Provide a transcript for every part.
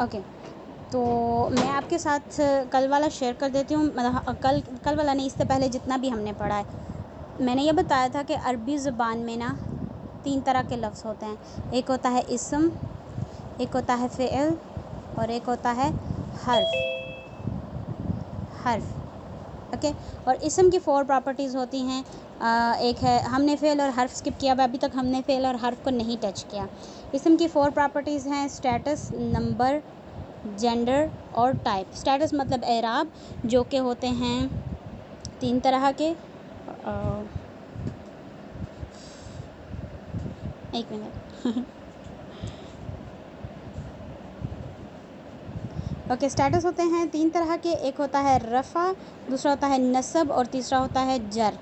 Okay, तो मैं आपके साथ कल वाला शेयर कर देती हूँ, मतलब कल वाला नहीं, इससे पहले जितना भी हमने पढ़ा है। मैंने ये बताया था कि अरबी ज़ुबान में ना 3 तरह के लफ्ज़ होते हैं। एक होता है इस्म, एक होता है फ़िअल और एक होता है हर्फ। ओके, और इस्म की 4 प्रॉपर्टीज़ होती हैं। एक है, हमने फ़िअल और हर्फ स्किप किया हुआ, अभी तक हमने फ़िअल और हर्फ को नहीं टच किया। इस्म की 4 प्रॉपर्टीज़ हैं, स्टेटस, नंबर, जेंडर और टाइप। स्टेटस मतलब एराब, जो कि होते हैं 3 तरह के। एक मिनट। ओके, स्टेटस होते हैं 3 तरह के। एक होता है रफ़ा, दूसरा होता है नसब और तीसरा होता है जर।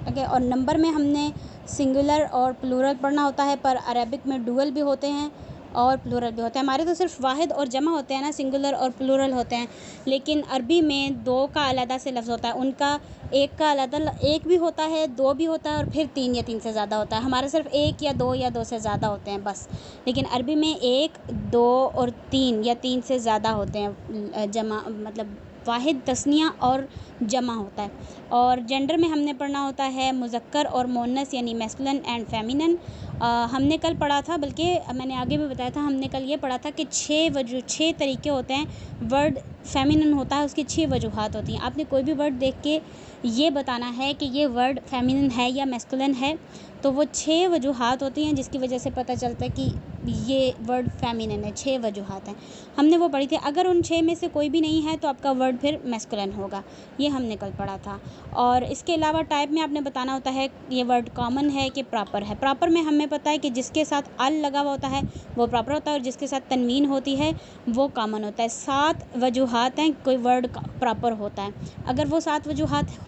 ओके, और नंबर में हमने सिंगुलर और प्लूरल पढ़ना होता है, पर अरेबिक में डुअल भी होते हैं और प्लूरल भी होते हैं। हमारे तो सिर्फ वाहिद और जमा होते हैं ना, सिंगुलर और प्लूरल होते हैं, लेकिन अरबी में 2 का अलग से लफ्ज़ होता है। उनका एक का अलग, एक भी होता है, 2 भी होता है और फिर 3 या 3 से ज़्यादा होता है। हमारे सिर्फ 1 या 2 से ज़्यादा होते हैं बस, लेकिन अरबी में 1, 2 और 3 या 3 से ज़्यादा होते हैं। जमा मतलब वाहिद, तस्निया और जमा होता है। और जेंडर में हमने पढ़ना होता है मुज़क्कर और मुअन्नस, यानी मैस्कुलिन एंड फेमिनिन। हमने कल पढ़ा था, बल्कि मैंने आगे भी बताया था, हमने कल ये पढ़ा था कि 6 तरीके होते हैं। वर्ड फेमिनिन होता है, उसकी 6 वजूहात होती हैं। आपने कोई भी वर्ड देख के ये बताना है कि ये वर्ड फेमिनिन है या मैस्कुलिन है, तो वो 6 वजूहात होती हैं, जिसकी वजह से पता चलता है कि ये वर्ड फेमिनिन है। 6 वजूहात हैं, हमने वो पढ़ी थी। अगर उन 6 में से कोई भी नहीं है तो आपका वर्ड फिर मैस्कुलिन होगा, ये हमने कल पढ़ा था। और इसके अलावा टाइप में आपने बताना होता है ये वर्ड कॉमन है कि प्रॉपर है। प्रॉपर में हमें पता है कि जिसके साथ अल लगा हुआ होता है वो प्रॉपर होता है, और जिसके साथ तनवीन होती है वो कॉमन होता है। 7 वजूहात हैं कोई वर्ड प्रॉपर होता है। अगर वो 7 वजूहात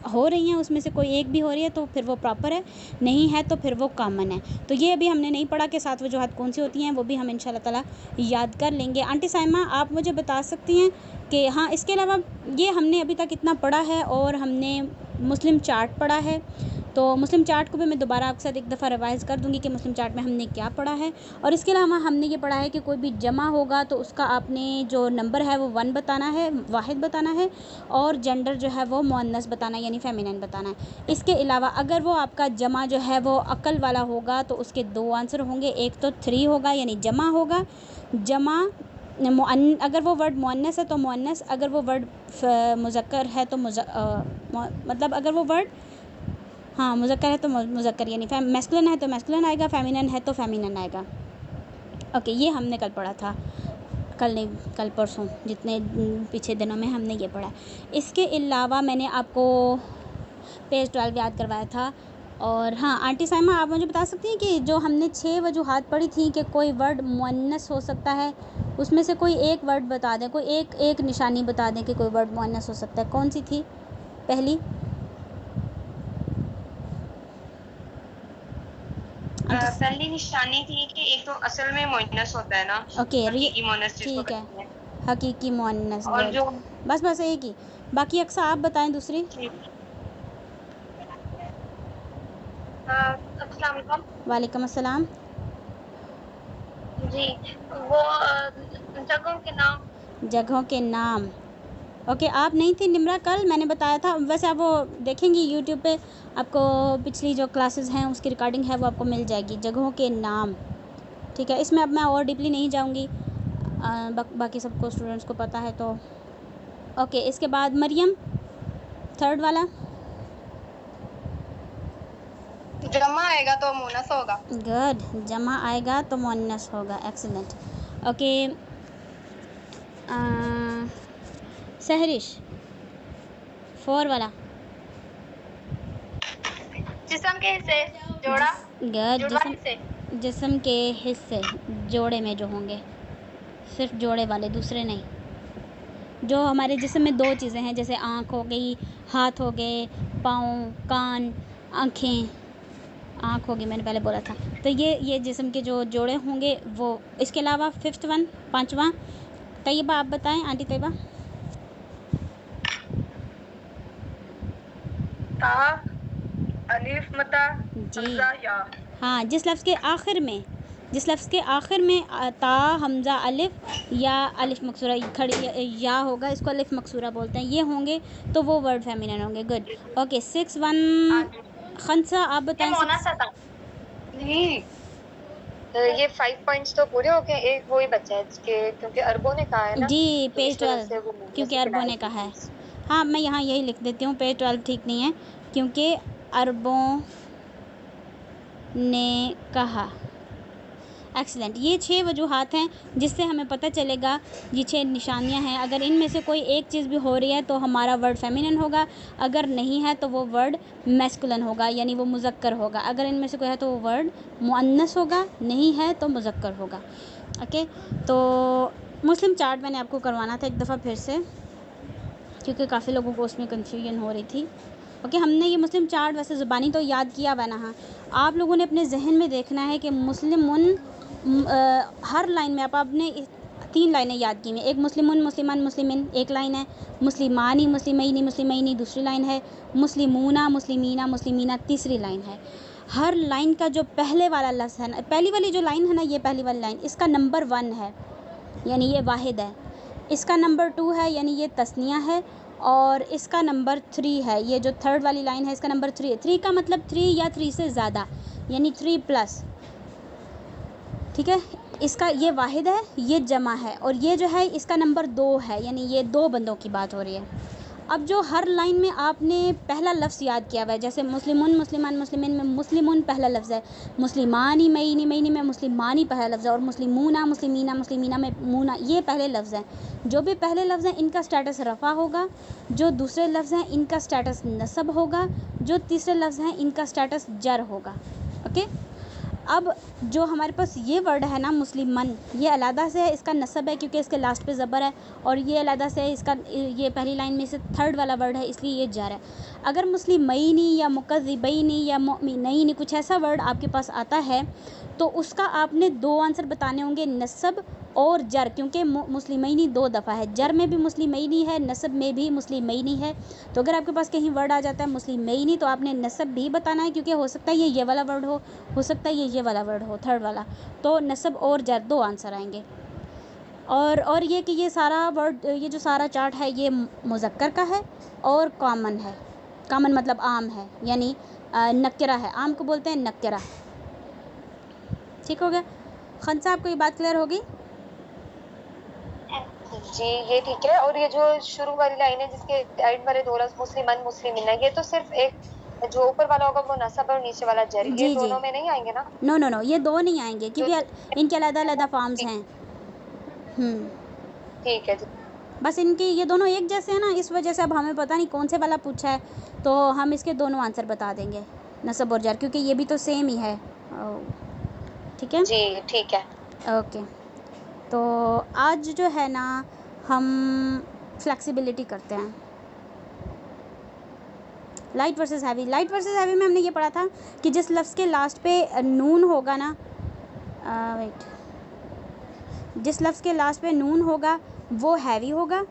हो रही हैं, उसमें से कोई एक भी हो रही है तो फिर वो प्रॉपर है, नहीं है तो फिर वो कॉमन है। तो ये अभी हमने नहीं पढ़ा कि 7 वजूहात कौन सी होती हैं, वो भी हम इंशाल्लाह ताला याद कर लेंगे। आंटी साइमा, आप मुझे बता सकती हैं कि हाँ, इसके अलावा ये हमने अभी तक इतना पढ़ा है, और हमने मुस्लिम चार्ट पढ़ा है, तो मुस्लिम चार्ट को भी मैं दोबारा आपके साथ एक दफ़ा रिवाइज़ कर दूंगी कि मुस्लिम चार्ट में हमने क्या पढ़ा है। और इसके अलावा हमने ये पढ़ा है कि कोई भी जमा होगा तो उसका आपने जो नंबर है वो 1 बताना है, वाहिद बताना है, और जेंडर जो है वो मुअन्नस बताना है, यानी फेमिनिन बताना है। इसके अलावा अगर वो आपका जमा जो है वो अकल वाला होगा तो उसके 2 आंसर होंगे। एक तो 3 होगा, यानी जमा होगा। जमा अगर वो वर्ड मुअन्नस है तो मुअन्नस, अगर वो वर्ड मुज़क्कर है तो मतलब अगर वो वर्ड हाँ मुज़क्कर है तो मुज़क्कर, यानी मैस्कुलिन है तो मैस्कुलिन आएगा, फेमिनिन है तो फेमिनिन आएगा। ओके, ये हमने कल पढ़ा था, कल नहीं, कल परसों, जितने पीछे दिनों में हमने ये पढ़ा। इसके अलावा मैंने आपको पेज 12 याद करवाया था। और हाँ आंटी साइमा, आप मुझे बता सकती हैं कि जो हमने 6 वजूहात पढ़ी थी कि कोई वर्ड मुअन्नस हो सकता है, उसमें से कोई एक वर्ड बता दें, कोई एक निशानी बता दें कि कोई वर्ड मुअन्नस हो सकता है, कौन सी थी पहली? पहली निशानी थी कि एक तो असल में मुअन्नस होता है ना, ओके, हकीकी मुअन्नस जिसको ठीक है, कहते हैं, हकीकी मुअन्नस, और जो गुड। बस एक ही, बाकी अक्सर आप बताएं दूसरी। अस्सलाम वालेकुम। वालेकुम अस्सलाम। जी, वो जगहों के नाम। जगहों के नाम। ओके, आप नहीं थी निम्रा कल, मैंने बताया था। वैसे आप वो देखेंगी यूट्यूब पे, आपको पिछली जो क्लासेस हैं उसकी रिकॉर्डिंग है वो आपको मिल जाएगी, जगहों के नाम। ठीक है, इसमें अब मैं और डीपली नहीं जाऊंगी, बाकी सबको स्टूडेंट्स को पता है तो। ओके, इसके बाद मरियम, थर्ड वाला। जमा आएगा तो मुअन्नस होगा। गुड, जमा आएगा तो मुअन्नस होगा, एक्सीलेंट। ओके, सहरिश, 4 वाला। जिस्म के हिस्से, जोड़ा, गुड, जुड़वा हिस्से। जिस्म के हिस्से जोड़े में जो होंगे, सिर्फ जोड़े वाले, दूसरे नहीं। जो हमारे जिस्म में 2 चीज़ें हैं, जैसे आँख हो गई, हाथ हो गए, पाँव, कान, आँखें, आँख होगी मैंने पहले बोला था। तो ये जिस्म के जो जोड़े होंगे वो। इसके अलावा 5th वन, 5वां, तैयबा आप बताएं, आंटी तैयबा। ता, अलिफ, मता, जी हमजा, या। हाँ, जिस लफ्ज़ के आखिर में जिस लफ्ज़ के आखिर में ता, हमज़ा, अलिफ या अलिफ मकसूरा खड़ी या होगा, इसको अलिफ मकसूरा बोलते हैं, ये होंगे तो वो वर्ड फेमिनिन होंगे। गुड। ओके 6-1 खंसा, आप बताएं। नहीं, ये 5 पॉइंट्स तो पूरे हो गए, एक वो ही बचा है जिसके, क्योंकि अरबों ने कहा है ना, जी तो पेज इस वजह 12, से वो मुंह में क्योंकि से अरबों ने कहा है। हाँ मैं यहाँ यही लिख देती हूँ, पेज 12 ठीक नहीं है, क्योंकि अरबों ने कहा। एक्सीलेंट। ये 6 वजूहात हैं जिससे हमें पता चलेगा, ये 6 निशानियां हैं, अगर इनमें से कोई एक चीज़ भी हो रही है तो हमारा वर्ड फेमिनिन होगा, अगर नहीं है तो वो वर्ड मैस्कुलिन होगा, यानी वो मुज़क्कर होगा। अगर इनमें से कोई है तो वो वर्ड मुअन्नस होगा, नहीं है तो मुज़क्कर होगा। ओके, तो मुस्लिम चार्ट मैंने आपको करवाना था एक दफ़ा फिर से, क्योंकि काफ़ी लोगों को उसमें कन्फ्यूजन हो रही थी। ओके, हमने ये मुस्लिम चार्ट वैसे ज़ुबानी तो याद किया हुआ ना। हाँ, आप लोगों ने अपने जहन में देखना है कि मुस्लिमुन हर लाइन में आपने 3 लाइनें याद की हैं। एक मुस्लिमुन, मुस्लिमान, मुस्लिमिन एक लाइन है, मुस्लिमानी, मुस्लिमैनी, मुस्लिमैनी दूसरी लाइन है, मुस्लिमूना, मुस्लिमीना, मुस्लिमीना तीसरी लाइन है। हर लाइन का जो पहले वाला लफ्ज़ है ना, पहली वाली जो लाइन है ना, ये पहली वाली लाइन, इसका नंबर 1 है, यानी ये वाहिद है। इसका नंबर 2 है, यानी ये तस्निया है। और इसका नंबर 3 है, ये जो थर्ड वाली लाइन है इसका नंबर 3 है। 3 का मतलब 3 या 3 से ज़्यादा, यानी 3+। ठीक है, इसका ये वाहिद है, ये जमा है, और ये जो है इसका नंबर 2 है, यानी ये 2 बंदों की बात हो रही है। अब जो हर लाइन में आपने पहला लफ्ज़ याद किया हुआ है, जैसे मुस्लिमुन, मुस्लिमान, मुस्लिमिन में मुस्लिमुन पहला लफ्ज़ है, मुस्लिमानी, मईनी, मईनी में मुस्लिमानी पहला लफ्ज़ है, और मुस्लिमूना, मुस्लिमीना, मुस्लिमीना में मूना ये पहले लफ्ज़ हैं। जो भी पहले लफ्ज़ हैं इनका स्टेटस रफ़ा होगा, जो दूसरे लफ्ज़ हैं इनका स्टेटस नसब होगा, जो तीसरे लफ्ज़ हैं इनका स्टेटस जर होगा। ओके, अब जो हमारे पास ये वर्ड है ना मुस्लिमन, ये अलहदा से है, इसका नसब है क्योंकि इसके लास्ट पे ज़बर है, और ये अलहदा से है, इसका ये पहली लाइन में से थर्ड वाला वर्ड है, इसलिए ये जर है। अगर मुस्लिमैनी या मुकज़्ज़िबैनी या मुमिनैनी कुछ ऐसा वर्ड आपके पास आता है तो उसका आपने 2 आंसर बताने होंगे, नसब और जर, क्योंकि मुस्लिमैनी 2 दफ़ा है, जर में भी मुस्लिमैनी है, नसब में भी मुस्लिमैनी है। तो अगर आपके पास कहीं वर्ड आ जाता है मुस्लिमैनी तो आपने नसब भी बताना है, क्योंकि हो सकता है ये वाला वर्ड हो सकता है ये वाला वर्ड हो, थर्ड वाला। तो नसब और जर 2 आंसर आएंगे। और ये कि ये सारा वर्ड, ये जो सारा चार्ट है ये मुज़क्कर का है और कॉमन है। कॉमन मतलब आम है, यानी नक्रा है, आम को बोलते हैं नक्रा। ठीक हो गया खंसा, आपको ये बात क्लियर होगी? जी ये ठीक है। और ये जो शुरू वाली लाइन है जिसके एंड वाले 2 लफ्ज़ मुस्लिमान, मुस्लिमीना, ये तो सिर्फ एक, जो ऊपर वाला होगा वो नसब और नीचे वाला जर, ये जी दोनों में नहीं आएंगे ना? नो, ये 2 नहीं आएंगे क्योंकि इनके अलग-अलग फॉर्म्स हैं। ठीक है जी। बस इनके ये दोनों एक जैसे हैं ना, इस वजह से अब हमें पता नहीं कौन से वाला पूछा है, तो हम इसके दोनों आंसर बता देंगे, नसब और जर, क्योंकि ये भी तो सेम ही है। ठीक है जी ठीक है। ओके, तो आज जो है ना हम फ्लेक्सिबिलिटी करते हैं, light versus heavy. Light versus heavy में हमने ये पढ़ा था कि जिस लफ्ज़ के लास्ट पे नून होगा ना, जिस लफ्ज़ के लास्ट पे नून होगा वो हैवी होगा,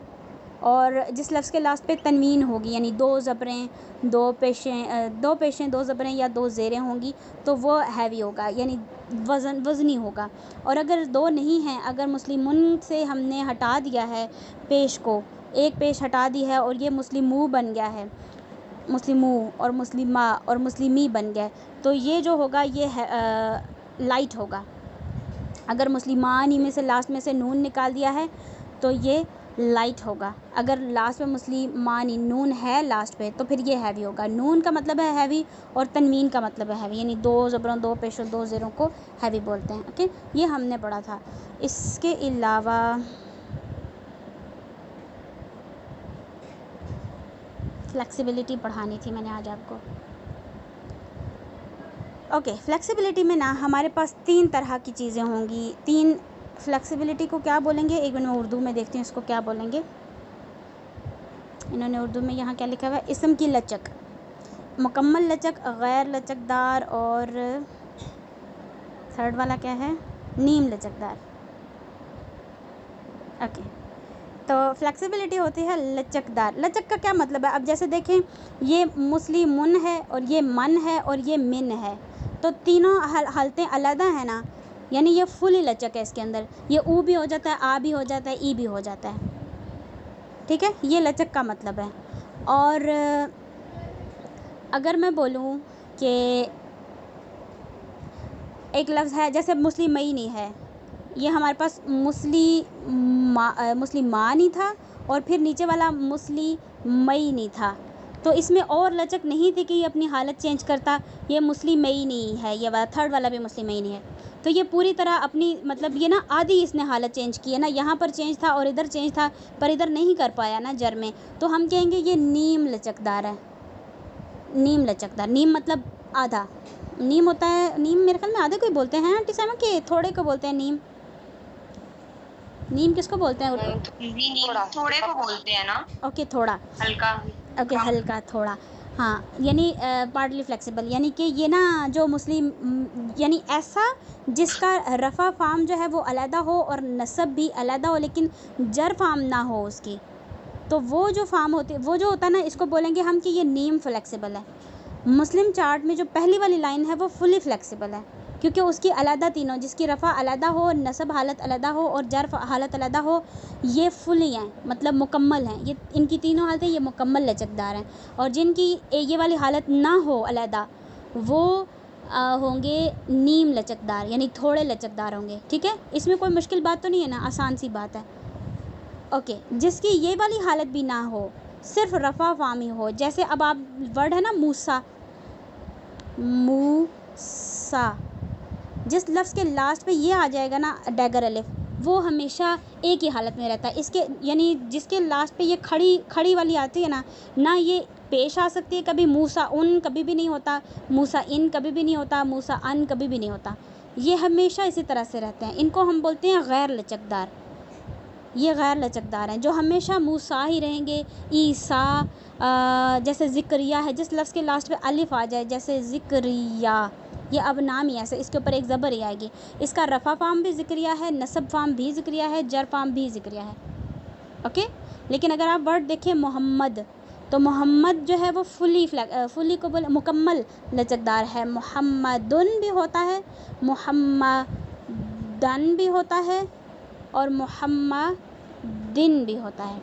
और जिस लफ्ज़ के लास्ट पे तनवीन होगी, यानी 2 ज़बरें, 2 पेशें, 2 ज़बरें या 2 ज़ेरें होंगी तो वो हैवी होगा, यानी वज़नी होगा। और अगर 2 नहीं हैं, अगर मुस्लिमुन से हमने हटा दिया है पेश को, एक पेश हटा दी है और ये मुस्लिमू बन गया है, मुस्लिमू और मुस्लिमा और मुस्लिमी बन गया, तो ये जो होगा ये लाइट होगा। अगर मुस्लिमानी में से लास्ट में से नून निकाल दिया है तो ये लाइट होगा। अगर लास्ट में मुस्लिमानी नून है लास्ट पे तो फिर ये हैवी होगा। नून का मतलब है हैवी और तनवीन का मतलब है हैवी, यानी 2 ज़बरों, 2 पेशों, 2 ज़ेरों को हैवी बोलते हैं। ओके, ये हमने पढ़ा था। इसके अलावा फ्लेक्सिबिलिटी पढ़ानी थी मैंने आज आपको। ओके, फ्लेक्सिबिलिटी में ना हमारे पास 3 तरह की चीज़ें होंगी। 3 फ्लेक्सिबिलिटी को क्या बोलेंगे, एक मिनट मैं उर्दू में देखती हूँ इसको क्या बोलेंगे। इन्होंने उर्दू में यहाँ क्या लिखा हुआ है, इसम की लचक, मुकम्मल लचक, गैर लचकदार, और थर्ड वाला क्या है, नीम लचकदार। ओके, तो फ्लेक्सिबिलिटी होती है लचकदार। लचक का क्या मतलब है, अब जैसे देखें ये मुस्लिमुन है और ये मन है और ये मिन है, तो तीनों हालतें अलग हैं ना, यानी ये फुली लचक है इसके अंदर, ये ऊ भी हो जाता है, आ भी हो जाता है, ई भी हो जाता है, ठीक है, ये लचक का मतलब है। और अगर मैं बोलूँ कि एक लफ्ज़ है जैसे मुस्लिमैनी है, ये हमारे पास मुस्लिमानी था और फिर नीचे वाला मुस्लिमैनी था, तो इसमें और लचक नहीं थी कि ये अपनी हालत चेंज करता, ये मुस्लिमैनी है, ये वाला थर्ड वाला भी मुस्लिमैनी है, तो ये पूरी तरह अपनी मतलब ये ना आधी इसने हालत चेंज की है ना, यहाँ पर चेंज था और इधर चेंज था पर इधर नहीं कर पाया ना जर में, तो हम कहेंगे ये नीम लचकदार है। नीम लचकदार, नीम मतलब आधा, नीम होता है, नीम मेरे ख्याल में आधे को ही बोलते हैं आंटी सामा के थोड़े को बोलते हैं नीम, नीम किसको बोलते हैं? नीम थोड़े को बोलते हैं ना। ओके थोड़ा, हल्का। ओके हल्का थोड़ा, हाँ, यानी पार्टली फ्लेक्सिबल, यानी कि ये ना जो मुस्लिम यानी ऐसा जिसका रफ़ा फार्म जो है वो अलहदा हो और नसब भी अलहदा हो लेकिन जर फार्म ना हो उसकी, तो वो जो फार्म होती है वो जो होता है ना, इसको बोलेंगे हम कि ये नीम फ्लेक्सिबल है। मुस्लिम चार्ट में जो पहली वाली लाइन है वो फुली फ्लेक्सिबल है, क्योंकि उसकी अलहदा तीनों, जिसकी रफ़ा अलहदा हो, नसब हालत अलहदा हो और जर हालत अलहदा हो, ये फुली हैं, मतलब मुकम्मल हैं, ये इनकी तीनों हालतें ये मुकम्मल लचकदार हैं। और जिनकी ये वाली हालत ना हो अलहदा, वो होंगे नीम लचकदार, यानी थोड़े लचकदार होंगे, ठीक है, इसमें कोई मुश्किल बात तो नहीं है ना, आसान सी बात है। ओके, जिसकी ये वाली हालत भी ना हो, सिर्फ रफ़ा फामी हो, जैसे अब आप वर्ड है ना मूसा, मूसा, जिस लफ्ज़ के लास्ट पे ये आ जाएगा ना डैगर अलिफ, वो हमेशा एक ही हालत में रहता है, इसके यानी जिसके लास्ट पे ये खड़ी वाली आती है ना ये पेश आ सकती है, कभी मूसा उन कभी भी नहीं होता, मूसा इन कभी भी नहीं होता, मूसा अन कभी भी नहीं होता, ये हमेशा इसी तरह से रहते हैं, इनको हम बोलते हैं गैर लचकदार। ये गैर लचकदार हैं जो हमेशा मूसा ही रहेंगे। ईसा, जैसे ज़िक्रिया है, जिस लफ्ज़ के लास्ट पे अलिफ आ जाए, जैसे ज़िक्रिया, ये अब नाम ही ऐसे, इसके ऊपर एक ज़बर ही आएगी, इसका रफ़ा फार्म भी ज़िक्रिया है, नसब फार्म भी ज़िक्रिया है, जर फार्म भी ज़िक्रिया है, ओके। लेकिन अगर आप वर्ड देखें मोहम्मद, तो मोहम्मद जो है वो फुली को बोले मुकम्मल लचकदार है, मोहम्मदुन भी होता है, मोहम्मदन भी होता है और मोहम्मदिन भी होता है,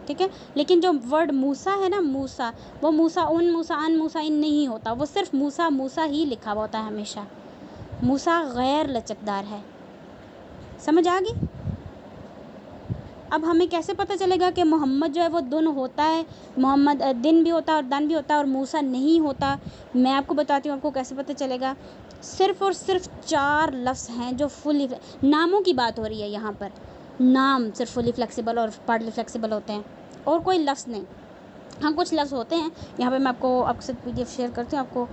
ठीक है। लेकिन जो वर्ड मूसा है ना, मूसा, वो मूसा उन, मूसा अन, मूसा इन नहीं होता, वो सिर्फ मूसा मूसा ही लिखा हुआ होता है हमेशा। मूसा गैर लचकदार है, समझ आ गई? अब हमें कैसे पता चलेगा कि मोहम्मद जो है वो दुन होता है, मोहम्मद दिन भी होता है और दन भी होता है और मूसा नहीं होता? मैं आपको बताती हूँ आपको कैसे पता चलेगा। सिर्फ़ और सिर्फ 4 लफ्ज़ हैं जो फुली, नामों की बात हो रही है यहाँ पर, नाम सिर्फ फुली फ्लेक्सिबल और पार्टली फ्लेक्सिबल होते हैं और कोई लफ्ज़ नहीं। हाँ, कुछ लफ्ज़ होते हैं, यहाँ पे मैं आपके साथ PDF शेयर करती हूँ, आपको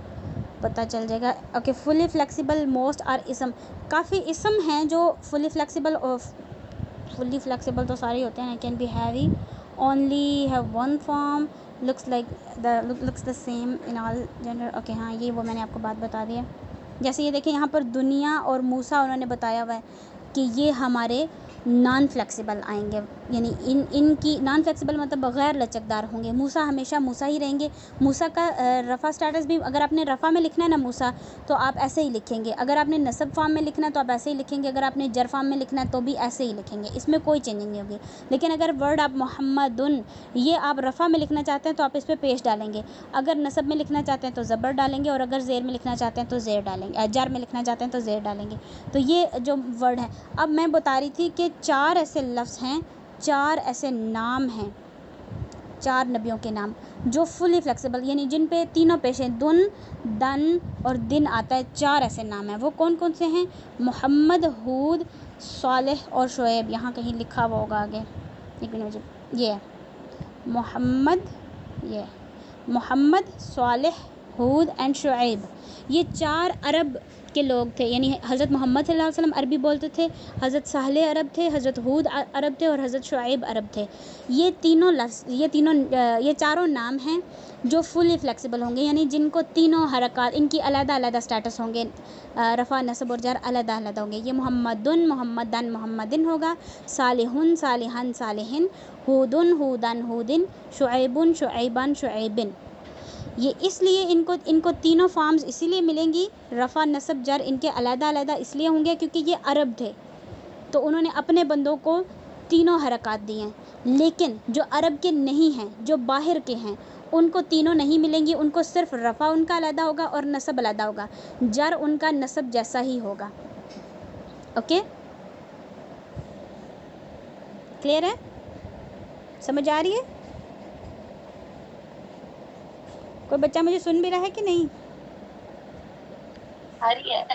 पता चल जाएगा। Okay, fully flexible most are इसम, काफ़ी इसम हैं जो फुली फ्लेक्सिबल, और फुली फ्लेक्सिबल तो सारे होते हैं, can be heavy, only have one form, looks the same in all gender. Okay, हाँ, ये वो मैंने आपको बात बता दी है। जैसे ये देखिए यहाँ पर दुनिया और मूसा उन्होंने बताया हुआ है कि ये हमारे नॉन फ्लेक्सिबल आएंगे, यानी इनकी नॉन फ्लेक्सिबल मतलब गैर लचकदार होंगे। मूसा हमेशा मूसा ही रहेंगे। मूसा का रफ़ा स्टेटस भी, अगर आपने रफ़ा में लिखना है ना मूसा, तो आप ऐसे ही लिखेंगे, अगर आपने नसब फॉर्म में लिखना है तो आप ऐसे ही लिखेंगे, अगर आपने जर फॉर्म में लिखना है तो भी ऐसे ही लिखेंगे, इसमें कोई चेंजिंग नहीं होगी। लेकिन अगर वर्ड आप मोहम्मदुन, ये आप रफ़ा में लिखना चाहते हैं तो आप इस पर पेश डालेंगे, अगर नसब में लिखना चाहते हैं तो ज़बर डालेंगे, और अगर ज़ेर में लिखना चाहते हैं तो ज़ेर डालेंगे, जर में लिखना चाहते हैं तो ज़ेर डालेंगे। तो ये जो वर्ड है, अब मैं बता रही थी कि 4 ऐसे लफ्ज़ हैं, 4 ऐसे नाम हैं, 4 नबियों के नाम जो फुली फ्लेक्सिबल, यानी जिन पे तीनों पेशे दुन, दन और दिन आता है, 4 ऐसे नाम हैं। वो कौन कौन से हैं? मोहम्मद, हूद, सालेह और शुएब। यहाँ कहीं लिखा हुआ होगा आगे, एक मिनट मुझे, ये है मोहम्मद, ये मोहम्मद, सालेह, हूद एंड शुएब। ये 4 अरब के लोग थे, यानी हज़रत मोहम्मद सल्लल्लाहु अलैहि वसल्लम अरबी बोलते थे, हज़रत सालेह अरब थे, हज़रत हूद अरब थे और हज़रत शुएब अरब थे। ये तीनों लफ्ज़, ये चारों नाम हैं जो फुली फ्लेक्सिबल होंगे, यानी जिनको तीनों हरकत, इनकी अलग-अलग स्टेटस होंगे, रफ़ा, नसब और जर अलग-अलग होंगे। ये मोहम्मदुन, मोहम्मदन, मोहम्मदिन होगा, सालिहुन, सालिहन, सालिहिन, हूदुन, हूदन, हूदिन, शुएबुन, शुएबन, शुएबिन। ये इसलिए इनको तीनों फार्म्स इसीलिए मिलेंगी, रफ़ा नसब जर इनके अलग-अलग इसलिए होंगे क्योंकि ये अरब थे, तो उन्होंने अपने बंदों को तीनों हरकत दी हैं। लेकिन जो अरब के नहीं हैं, जो बाहर के हैं, उनको तीनों नहीं मिलेंगी, उनको सिर्फ रफ़ा उनका अलग होगा और नसब अलग होगा, जर उनका नसब जैसा ही होगा। ओके, क्लियर है, समझ आ रही है? कोई बच्चा मुझे सुन भी रहा है कि नहीं? आ रही है,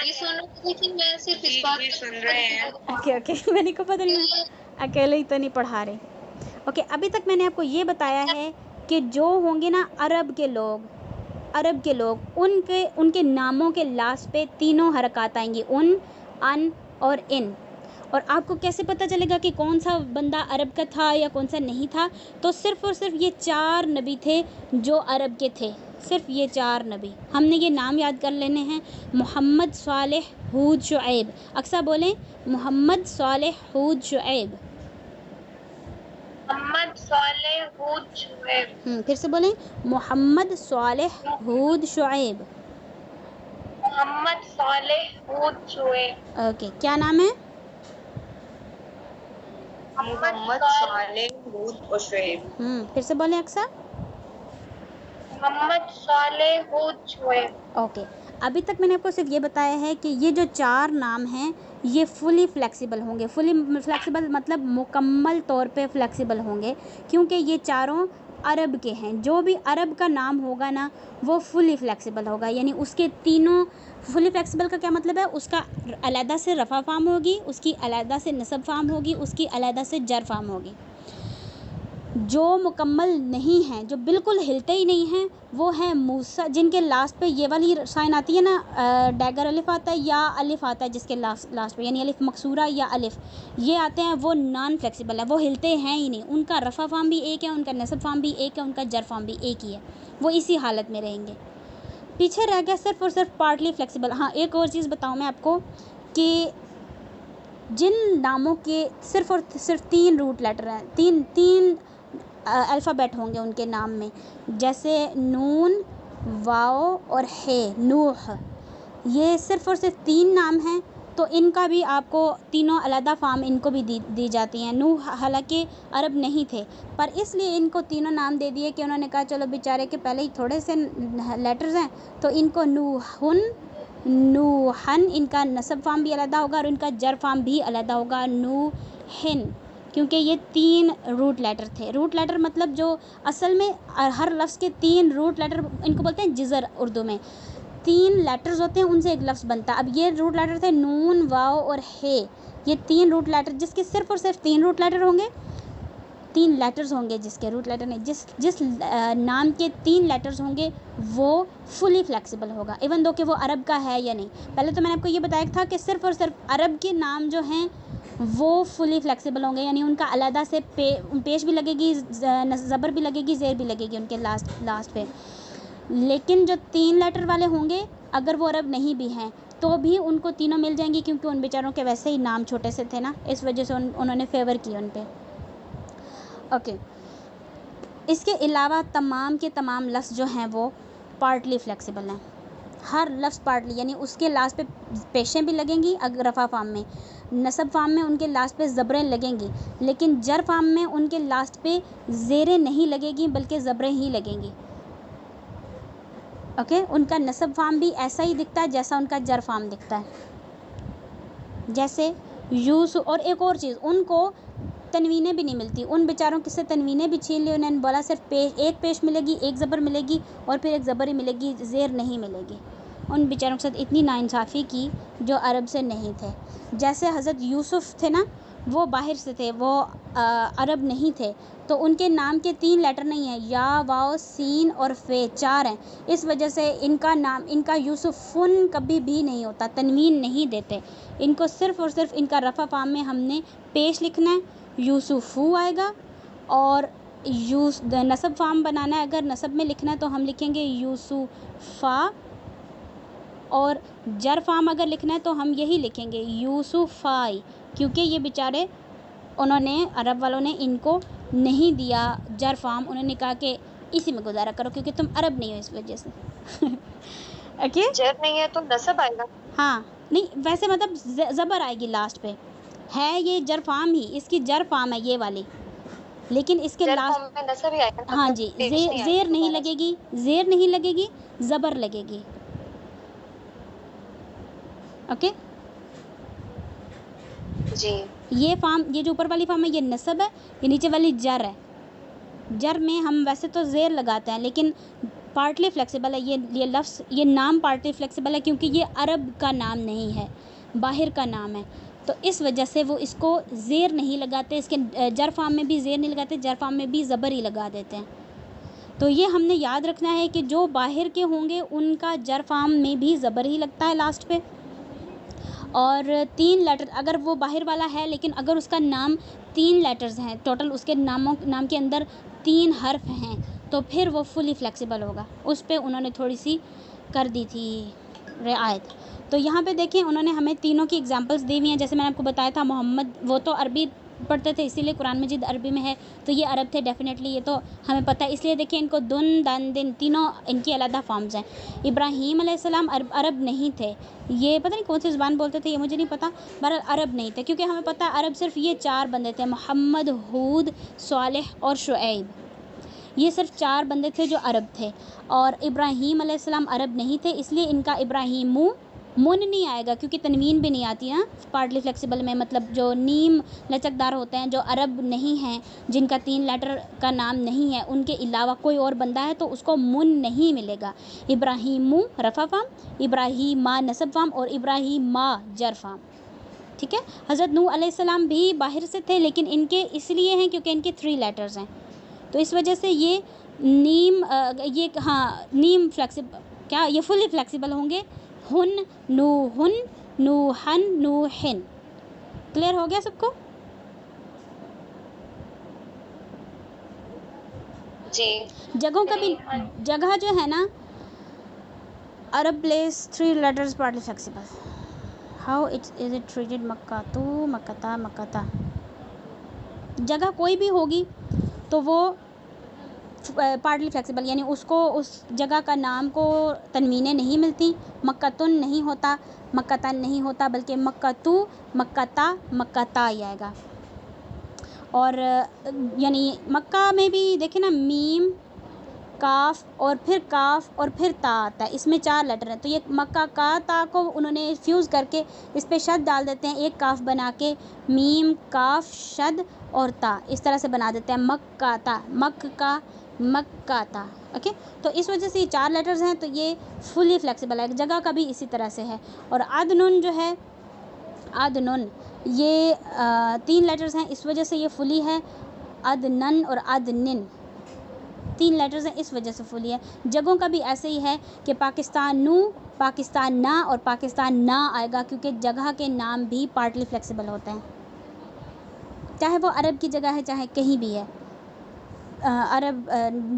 ये सुनो, लेकिन मैं सिर्फ इस बात सुन रहे हैं। ओके मैंने को पता नहीं, मैं अकेले ही तो नहीं पढ़ा रही। ओके, अभी तक मैंने आपको ये बताया है कि जो होंगे ना अरब के लोग उनके नामों के लास्ट पे तीनों हरकत आएंगी, उन, अन और इन। और आपको कैसे पता चलेगा कि कौन सा बंदा अरब का था या कौन सा नहीं था? तो सिर्फ़ और सिर्फ ये 4 नबी थे जो अरब के थे, सिर्फ ये 4 नबी। हमने ये नाम याद कर लेने हैं, मोहम्मद, सालेह, हूद, शुएब। अक्सा बोलें, मोहम्मद, सालेह, हूद, शुएब। मोहम्मद, सालेह, हूद, शुएब। फिर से बोलें, मोहम्मद, सालेह, हूद, शुएब। मोहम्मद, सालेह, हूद, शुएब। ओके, क्या नाम है? मोहम्मद, सालेह, हूद और शुएब। फिर से बोलें अक्सा। मोहम्मद, सालेह, हूद, शुएब। ओके, अभी तक मैंने आपको सिर्फ ये बताया है कि ये जो 4 नाम हैं ये फुली फ्लेक्सिबल होंगे। फुली फ्लेक्सिबल मतलब मुकम्मल तौर पे फ्लेक्सिबल होंगे, क्योंकि ये चारों अरब के हैं। जो भी अरब का नाम होगा ना वो फुली फ्लेक्सिबल होगा, यानी उसके तीनों। फुली फ्लेक्सिबल का क्या मतलब है? उसका अलहदा से रफ़ा फार्म होगी, उसकी अलहदा से नसब फार्म होगी, उसकी अलहदा से जर फार्म होगी। जो मुकम्मल नहीं हैं, जो बिल्कुल हिलते ही नहीं हैं, वो हैं मूसा, जिनके लास्ट पे ये वाली साइन आती है ना, डैगर अलिफ आता है या अलिफ आता है जिसके लास्ट पे, यानी अलिफ मकसूरा या अलिफ, ये आते हैं, वो नॉन फ्लेक्सिबल है, वो हिलते हैं ही नहीं। उनका रफ़ा फार्म भी एक है, उनका नसब फार्म भी एक है, उनका जर फार्म भी एक ही है, वो इसी हालत में रहेंगे। पीछे रह गया सिर्फ और सिर्फ पार्टली फ्लेक्सिबल। हाँ, एक और चीज़ बताऊँ मैं आपको कि जिन नामों के सिर्फ और सिर्फ 3 रूट लेटर हैं, तीन अल्फ़ाबेट होंगे उनके नाम में, जैसे नून, वाओ और हे, नूह, ये सिर्फ और सिर्फ 3 नाम हैं, तो इनका भी आपको तीनों अलहदा फार्म इनको भी दी जाती हैं। नूह हालांकि अरब नहीं थे, पर इसलिए इनको तीनों नाम दे दिए कि उन्होंने कहा चलो बेचारे के पहले ही थोड़े से लेटर्स हैं, तो इनको नूहुन, नूहन, इनका नसब फार्म भी अलहदा होगा और इनका जर फार्म भी अलहदा होगा, नूहिन, क्योंकि ये 3 रूट लेटर थे। रूट लेटर मतलब जो असल में हर लफ्ज़ के 3 रूट लेटर, इनको बोलते हैं जिज़र उर्दू में। 3 लेटर्स होते हैं, उनसे एक लफ्ज़ बनता है। अब ये रूट लेटर थे नून, वाओ और हे, ये 3 रूट लेटर, जिसके सिर्फ और सिर्फ 3 रूट लेटर होंगे, 3 लेटर्स होंगे, जिसके रूट लेटर नहीं, जिस नाम के 3 लेटर्स होंगे वो फुली फ्लेक्सिबल होगा, इवन दो कि वो अरब का है या नहीं। पहले तो मैंने आपको ये बताया था कि सिर्फ और सिर्फ अरब के नाम जो हैं वो फुली फ्लेक्सिबल होंगे, यानी उनका अलहदा से पेश भी लगेगी, ज़बर भी लगेगी, ज़ेर भी लगेगी उनके लास्ट पे। लेकिन जो 3 लेटर वाले होंगे, अगर वो अरब नहीं भी हैं तो भी उनको तीनों मिल जाएंगी, क्योंकि उन बेचारों के वैसे ही नाम छोटे से थे ना, इस वजह से उन्होंने फेवर किया उन पे। ओके, इसके अलावा तमाम के तमाम लफ्ज़ जो हैं वो पार्टली फ्लेक्सिबल हैं। हर लफ्ज़ पार्टली, यानी उसके लास्ट पे पेशें भी लगेंगी अगर रफ़ा फार्म में, नसब फार्म में उनके लास्ट पे ज़बरें लगेंगी, लेकिन जर फार्म में उनके लास्ट पे ज़ेरें नहीं लगेंगी बल्कि ज़बरें ही लगेंगी। ओके, उनका नसब फार्म भी ऐसा ही दिखता है जैसा उनका जर फार्म दिखता है। जैसे यूसुफ, और एक और चीज़, उनको तनवीनें भी नहीं मिलती, उन बेचारों किससे तनवीनें भी छीन ली, उन्होंने बोला सिर्फ एक पेश मिलेगी, एक ज़बर मिलेगी और फिर एक ज़बर ही मिलेगी, ज़ेर नहीं मिलेगी। उन बेचारों के साथ इतनी नाइंसाफ़ी की जो अरब से नहीं थे। जैसे हज़रत यूसुफ थे ना, वो बाहर से थे, वो अरब नहीं थे, तो उनके नाम के 3 लेटर नहीं हैं, या, वाओ, सीन और फे, 4 हैं। इस वजह से इनका नाम, इनका यूसुफुन कभी भी नहीं होता, तनवीन नहीं देते इनको, सिर्फ़ और सिर्फ इनका रफ़ा फार्म में हमने पेश लिखना है, यूसुफू आएगा, और नसब फार्म बनाना है, अगर नसब में लिखना है तो हम लिखेंगे यूसुफ़ा, और जर फार्म अगर लिखना है तो हम यही लिखेंगे यूसुफ़ाई, क्योंकि ये बेचारे, उन्होंने, अरब वालों ने इनको नहीं दिया जर फार्म, उन्होंने कहा कि इसी में गुजारा करो क्योंकि तुम अरब नहीं हो इस वजह से। ओके। जर नहीं है तो नसब आएगा। हाँ नहीं, वैसे मतलब ज़बर आएगी लास्ट पे, है ये जर फार्म ही, इसकी जर फार्म है ये वाली, लेकिन इसके जर लास्ट, फॉर्म में नसब ही आएगा, हाँ मतलब जी, पेश नहीं ज़ेर आएगी नहीं दोबारा से। लगेगी, ज़ेर नहीं लगेगी, ज़बर लगेगी। ओके। जी। ये फार्म, ये जो ऊपर वाली फार्म है ये नसब है, ये नीचे वाली जर है। जर में हम वैसे तो ज़ेर लगाते हैं लेकिन पार्टली फ्लेक्सिबल है ये लफ्ज़, ये नाम पार्टली फ्लेक्सिबल है क्योंकि ये अरब का नाम नहीं है, बाहर का नाम है, तो इस वजह से वो इसको ज़ेर नहीं लगाते, इसके जर फार्म में भी ज़ेर नहीं लगाते, जर फार्म में भी ज़बर ही लगा देते हैं। तो ये हमने याद रखना है कि जो बाहर के होंगे उनका जर फार्म में भी ज़बर ही लगता है लास्ट पे। और 3 लेटर, अगर वो बाहर वाला है लेकिन अगर उसका नाम 3 लेटर्स हैं टोटल, उसके नाम के अंदर 3 हर्फ हैं, तो फिर वो फुली फ्लेक्सिबल होगा। उस पे उन्होंने थोड़ी सी कर दी थी रियायत। तो यहाँ पे देखिए उन्होंने हमें तीनों की एग्जांपल्स दी हुई हैं। जैसे मैंने आपको बताया था मोहम्मद, वो तो अरबी पढ़ते थे इसीलिए कुरान मजीद अरबी में है, तो ये अरब थे डेफिनेटली, ये तो हमें पता है। इसलिए देखिए इनको दुन दन दिन तीनों इनकी अलग फॉर्म्स हैं। इब्राहीम अलैहिस्सलाम अरब नहीं थे, ये पता नहीं कौन सी ज़ुबान बोलते थे, ये मुझे नहीं पता, बहरहाल अरब नहीं थे, क्योंकि हमें पता है अरब सिर्फ ये 4 बंदे थे, मोहम्मद, हूद, सालेह और शुएब। ये सिर्फ 4 बंदे थे जो अरब थे। और इब्राहीम अलैहिस्सलाम अरब नहीं थे, इसलिए इनका इब्राहीमू मुन नहीं आएगा क्योंकि तनवीन भी नहीं आती है पार्टली फ्लेक्सिबल में। मतलब जो नीम लचकदार होते हैं, जो अरब नहीं हैं, जिनका 3 लेटर का नाम नहीं है, उनके अलावा कोई और बंदा है तो उसको मुन नहीं मिलेगा। इब्राहीमू रफ़ा फाम, इब्राहीमा नसब फाम और इब्राहीमा जर फाम। ठीक है। हज़रत नूह अलैहिस्सलाम भी बाहर से थे लेकिन इनके इसलिए हैं क्योंकि इनके 3 लेटर्स हैं, तो इस वजह से ये नीम ये हाँ नीम फ्लेक्सिबल, क्या ये फुली फ्लेक्सिबल होंगे। हुन, नूहुन, नूहन, नूहिन। क्लियर हो गया सबको? जी। जगहों का भी, जगह जो है ना, अरब place 3 letters partly flexible. How it is it treated, Makkah तो मक्कता मक्कता, जगह कोई भी होगी तो वो पार्टली फ्लेक्सिबल, यानी उसको उस जगह का नाम को तनवीनें नहीं मिलती। मक्कतुन नहीं होता, मक्कतन नहीं होता, बल्कि मक्कतू, मक्कता, मक्कता ही आएगा। और यानी मक्का में भी देखें ना, मीम, काफ और फिर ता आता है, इसमें 4 लेटर हैं, तो ये मक्का का ता को उन्होंने फ्यूज़ करके इस पे शद डाल देते हैं, एक काफ बना के मीम काफ शद और ता, इस तरह से बना देते हैं मक्काता, मक्काता। ओके। तो इस वजह से ये 4 लेटर्स हैं, तो ये फुली फ्लेक्सिबल है। जगह का भी इसी तरह से है। और अदनुन जो है, अदनुन ये 3 लेटर्स हैं, इस वजह से ये फुली है। अदनन और अदनिन 3 लेटर्स हैं, इस वजह से फुली है। जगहों का भी ऐसे ही है कि पाकिस्तान नू, पाकिस्तान ना और पाकिस्तान ना आएगा क्योंकि जगह के नाम भी पार्टली फ्लेक्सिबल होते हैं, चाहे वो अरब की जगह है चाहे कहीं भी है। अरब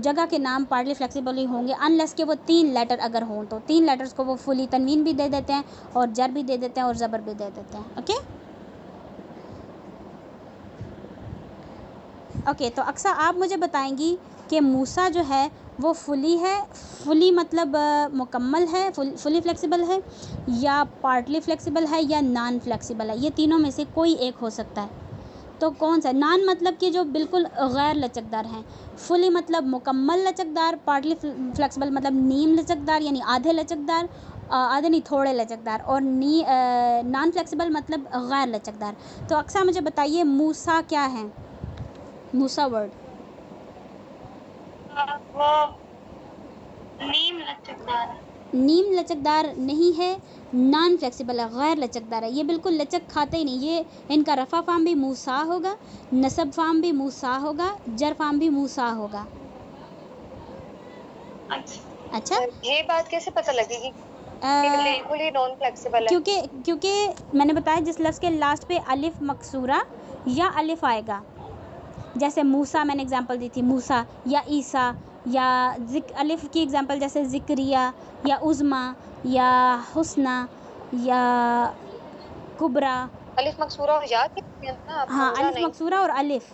जगह के नाम पार्टली फ्लेक्सिबल ही होंगे अनलेस के वो 3 लेटर अगर हों, तो 3 लेटर्स को वो फुली तनवीन भी दे देते हैं और जर भी दे देते हैं और ज़बर भी दे देते हैं। Okay okay. तो अक्सर आप मुझे बताएंगी कि मूसा जो है वो फुली है, फुली मतलब मुकम्मल है, फुली फ्लेक्सिबल है, या पार्टली फ्लेक्सिबल है, या नॉन फ्लेक्सिबल है। ये तीनों में से कोई एक हो सकता है, तो कौन सा? नॉन मतलब कि जो बिल्कुल गैर लचकदार हैं, फुली मतलब मुकम्मल लचकदार, पार्टली फ्लेक्सिबल मतलब नीम लचकदार यानी आधे लचकदार, आधे नहीं थोड़े लचकदार, और नॉन फ्लेक्सिबल मतलब गैर लचकदार। तो अक्सर मुझे बताइए मूसा क्या है? मूसा वर्ड वो नीम लचकदार, नीम लचकदार नहीं है, नॉन फ्लेक्सिबल है, गैर लचकदार है। ये बिल्कुल लचक खाते ही नहीं। ये इनका रफ़ा फार्म भी मूसा होगा, नसब फार्म भी मूसा होगा, जर फार्म भी मूसा होगा। अच्छा। ये बात कैसे पता लगेगी बिल्कुल ही नॉन फ्लेक्सिबल है? क्योंकि मैंने बताया जिस लफ्ज़ के लास्ट पे अलिफ मकसूरा या अलिफ आएगा, जैसे मूसा मैंने एग्जांपल दी थी, मूसा या ईसा, या अलिफ की एग्जांपल जैसे ज़िक्रिया या उज़मा या हुस्ना या कुबरा। अलिफ मकसूरा और या के ना, हाँ, हमजा अलिफ नहीं। मकसूरा और अलिफ,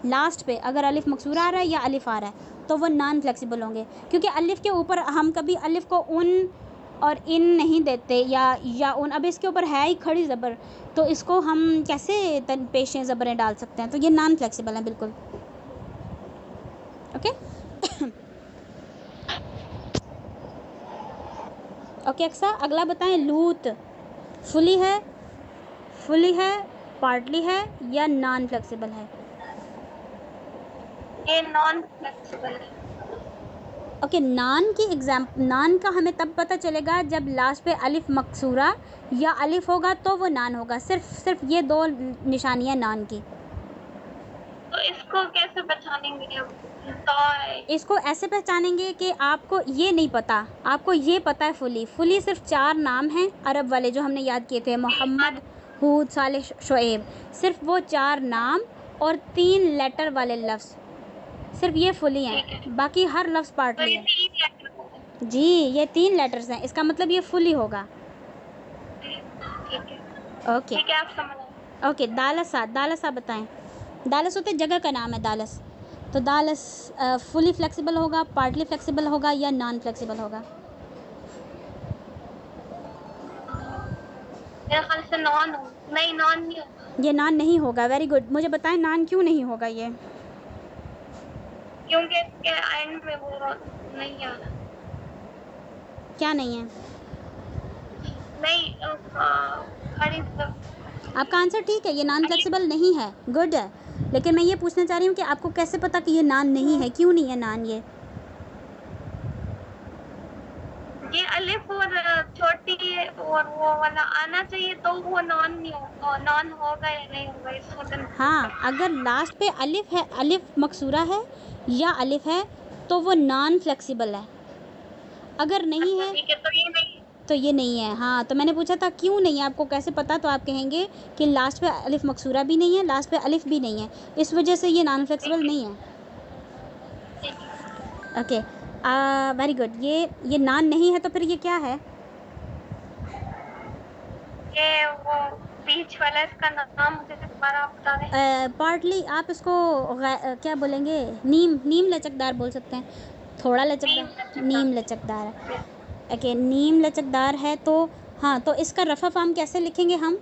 लास्ट पे अगर अलिफ मकसूरा आ रहा है या अलिफ आ रहा है तो वो नॉन फ्लेक्सिबल होंगे, क्योंकि अलिफ के ऊपर हम कभी अलिफ को उन और इन नहीं देते या उन। अब इसके ऊपर है ही खड़ी ज़बर, तो इसको हम कैसे पेशें ज़बरें डाल सकते हैं, तो ये नॉन फ्लेक्सिबल है बिल्कुल। ओके ओके अक्सा, अगला बताएं। लूत फुली है, पार्टली है या नॉन फ्लेक्सिबल है? ये नॉन फ्लेक्सिबल है। ओके नान का हमें तब पता चलेगा जब लास्ट पे अलिफ मकसूरा या अलिफ होगा तो वो नान होगा। सिर्फ ये दो निशानियां नान की। तो इसको कैसे पहचानेंगे अब? तो इसको ऐसे पहचानेंगे कि आपको ये नहीं पता, आपको ये पता है फुली सिर्फ 4 नाम हैं अरब वाले जो हमने याद किए थे, मोहम्मद, हूद, सालेह, शुएब। सिर्फ वो 4 नाम और 3 लेटर वाले लफ्ज़, सिर्फ ये फुली हैं, बाकी हर लफ्ज़ पार्टली है। जी ये 3 लेटर्स हैं, इसका मतलब ये फुली होगा। ओके ठीक है, आप समझ। ओके दालसा बताएं। दालस होते जगह का नाम है दालस, तो दालस फुली फ्लेक्सिबल होगा, पार्टली फ्लेक्सिबल होगा या नॉन फ्लेक्सिबल होगा? मेरे ख्याल से नॉन नहीं होगा। ये नॉन नहीं होगा। Very good. मुझे बताएं नॉन क्यों नहीं होगा ये? क्योंकि इसके एंड में वो नहीं आ रहा। क्या नहीं है? नहीं खड़ी आपका आंसर ठीक है, ये नॉन फ्लेक्सिबल नहीं है। गुड है, लेकिन मैं ये पूछना चाह रही हूँ कि आपको कैसे पता कि ये नॉन नहीं है, क्यों नहीं है नॉन ये अलिफ और छोटी और वो वाला आना चाहिए, तो वो नॉन नहीं होगा, नॉन होगा या नहीं होगा इसको। हाँ अगर लास्ट पे अलिफ है, अलिफ मकसूरा है या अलिफ है तो वो नॉन फ्लेक्सिबल है। अगर नहीं है ठीक है, तो ये नहीं। तो ये नहीं है। हाँ तो मैंने पूछा था क्यों नहीं है, आपको कैसे पता, तो आप कहेंगे कि लास्ट पे अलिफ मकसूरा भी नहीं है, लास्ट पे अलिफ भी नहीं है, इस वजह से ये नॉन फ्लेक्सिबल नहीं है। Okay very good. ये नॉन नहीं है तो फिर ये क्या है? ये वो बीच वाला, इसका नाम मुझे दोबारा बता दें। पार्टली आप इसको क्या बोलेंगे, नीम लचकदार बोल सकते हैं, थोड़ा लचकदार, नीम लचकदार है। ओके नीम लचकदार है तो हाँ, तो इसका रफ़ा फार्म कैसे लिखेंगे हम?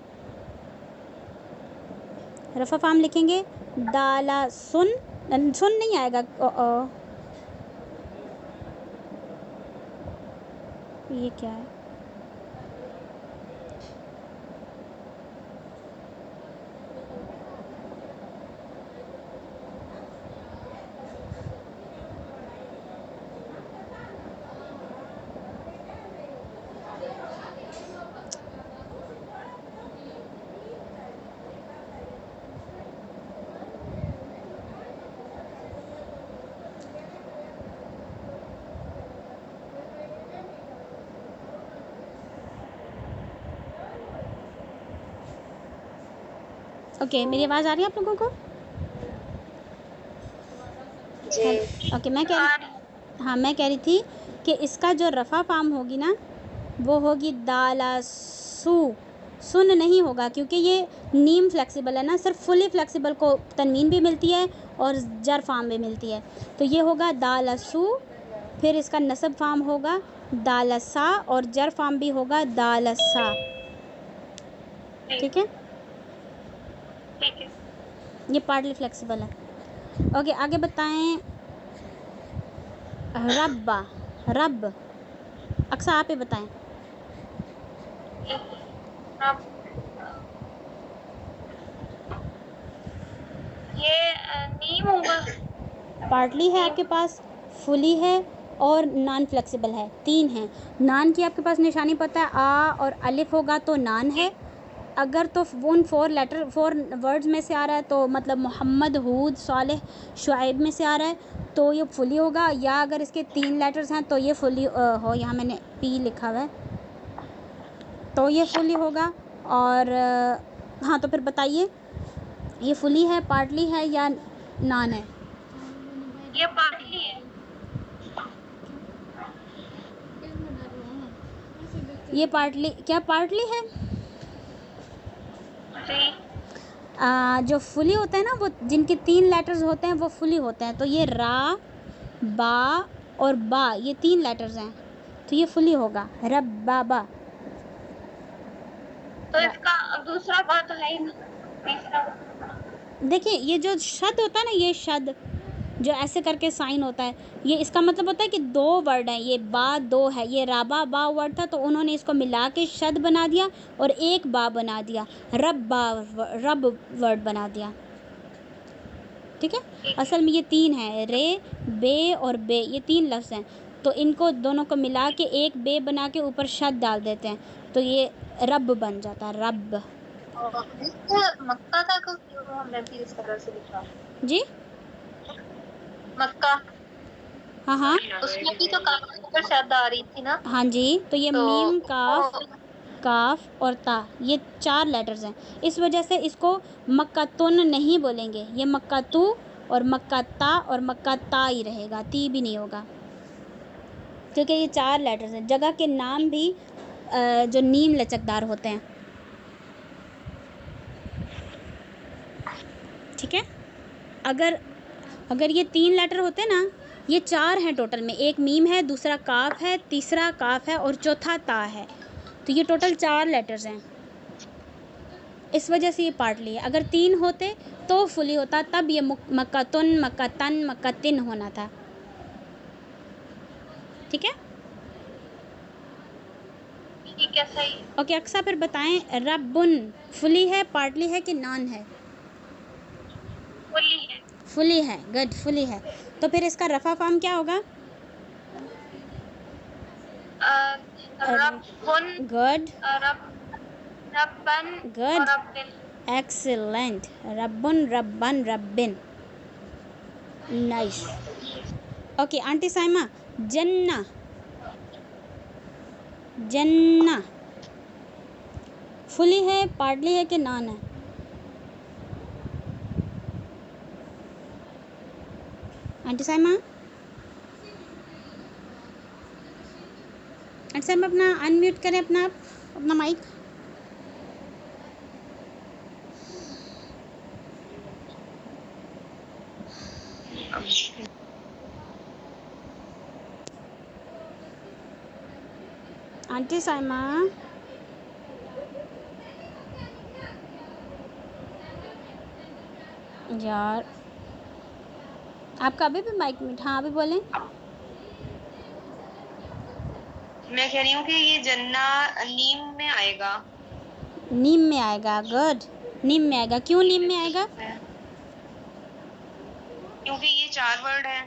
रफ़ा फार्म लिखेंगे दाला सुन नहीं आएगा। ये क्या है? ओके मेरी आवाज़ आ रही है आप लोगों को? ओके मैं कह रही थी कि इसका जो रफ़ा फार्म होगी ना वो होगी दालासू। सुन नहीं होगा क्योंकि ये नीम फ्लेक्सिबल है ना, सिर्फ फुली फ्लेक्सिबल को तनवीन भी मिलती है और जर फार्म भी मिलती है, तो ये होगा दालासू। फिर इसका नसब फार्म होगा दालसा और जर फार्म भी होगा दालसा। ठीक है, ये पार्टली फ्लेक्सिबल है। ओके आगे बताएं। रब अक्सर आप ही बताएं। ये नीम होगा। पार्टली है आपके पास, फुली है और नॉन फ्लेक्सिबल है, 3 हैं। नान की आपके पास निशानी पता है, आ और अलिफ होगा तो नान है। अगर तो उन 4 वर्ड्स में से आ रहा है तो मतलब मोहम्मद, हूद, सालेह, शुएब में से आ रहा है तो ये फुली होगा, या अगर इसके 3 लेटर्स हैं तो ये फुली हो, यहाँ मैंने पी लिखा हुआ है तो ये फुली होगा। और हाँ तो फिर बताइए ये फुली है, पार्टली है या नान है? ये पार्टली है। ये पार्टली, क्या पार्टली है? जी जो फुली होता है ना, वो जिनके 3 लेटर्स होते हैं वो फुली होते हैं। तो ये रा, बा और बा, ये 3 लेटर्स हैं, तो ये फुली होगा, रब्बाबा। तो इसका दूसरा बा तो है ही नहीं, तीसरा। देखिए ये जो शद होता है ना, ये शद जो ऐसे करके साइन होता है, ये इसका मतलब होता है कि 2 वर्ड हैं, ये बा 2 है, ये राबा बा वर्ड था तो उन्होंने इसको मिला के शद बना दिया और एक बा बना दिया, रब वर्ड बना दिया। ठीक है, असल में ये 3 है, रे, बे और बे, ये 3 लफ्ज़ हैं, तो इनको दोनों को मिला के एक बे बना के ऊपर शद डाल देते हैं, तो ये रब बन जाता है, रब। मक्का का क्यों हमने भी इस तरह से लिखा? जी, मक्का। हाँ हाँ उसमें भी तो काफी ऊपर शब्द आ रही थी ना। हाँ जी, तो ये तो मीम, काफ और ता, ये 4 लेटर्स हैं, इस वजह से इसको मक्कातुन नहीं बोलेंगे, ये मक्कातू और मक्काता और मक्काता ही रहेगा, ती भी नहीं होगा, क्योंकि ये 4 लेटर्स हैं। जगह के नाम भी जो नीम लचकदार होते हैं। ठीक है, अगर ये 3 लेटर होते ना, ये 4 हैं टोटल में, एक मीम है, दूसरा काफ है, तीसरा काफ है और चौथा ता है, तो ये टोटल 4 लेटर्स हैं, इस वजह से ये पार्टली है। अगर 3 होते तो फुली होता, तब ये मक्कातुन, मक्कातन, मक्कातिन होना था। ठीक है, ठीक है, सही। ओके अक्सा, फिर बताएं रब्बुन फुली है, पार्टली है कि नॉन है? फुली है। फुली है, गुड, फुली है। तो फिर इसका रफ़ा फॉर्म क्या होगा? रब्बुन, गुड, रब्बन गुड, और रब्बिन। एक्सीलेंट, रब्बुन, रब्बन, रब्बिन, नाइस। ओके आंटी साइमा, जन्ना, जन्ना फुली है, पार्टली है कि नॉन है? आंटी साइमा, आंटी साइमा अपना अनम्यूट करें, अपना माइक। आंटी साइमा, यार आपका अभी भी माइक म्यूट। हाँ अभी बोलें। मैं कह रही हूँ कि ये जन्ना नीम में आएगा। नीम में आएगा, गुड, नीम में आएगा। क्यों नीम में आएगा? क्योंकि ये 4 वर्ड है,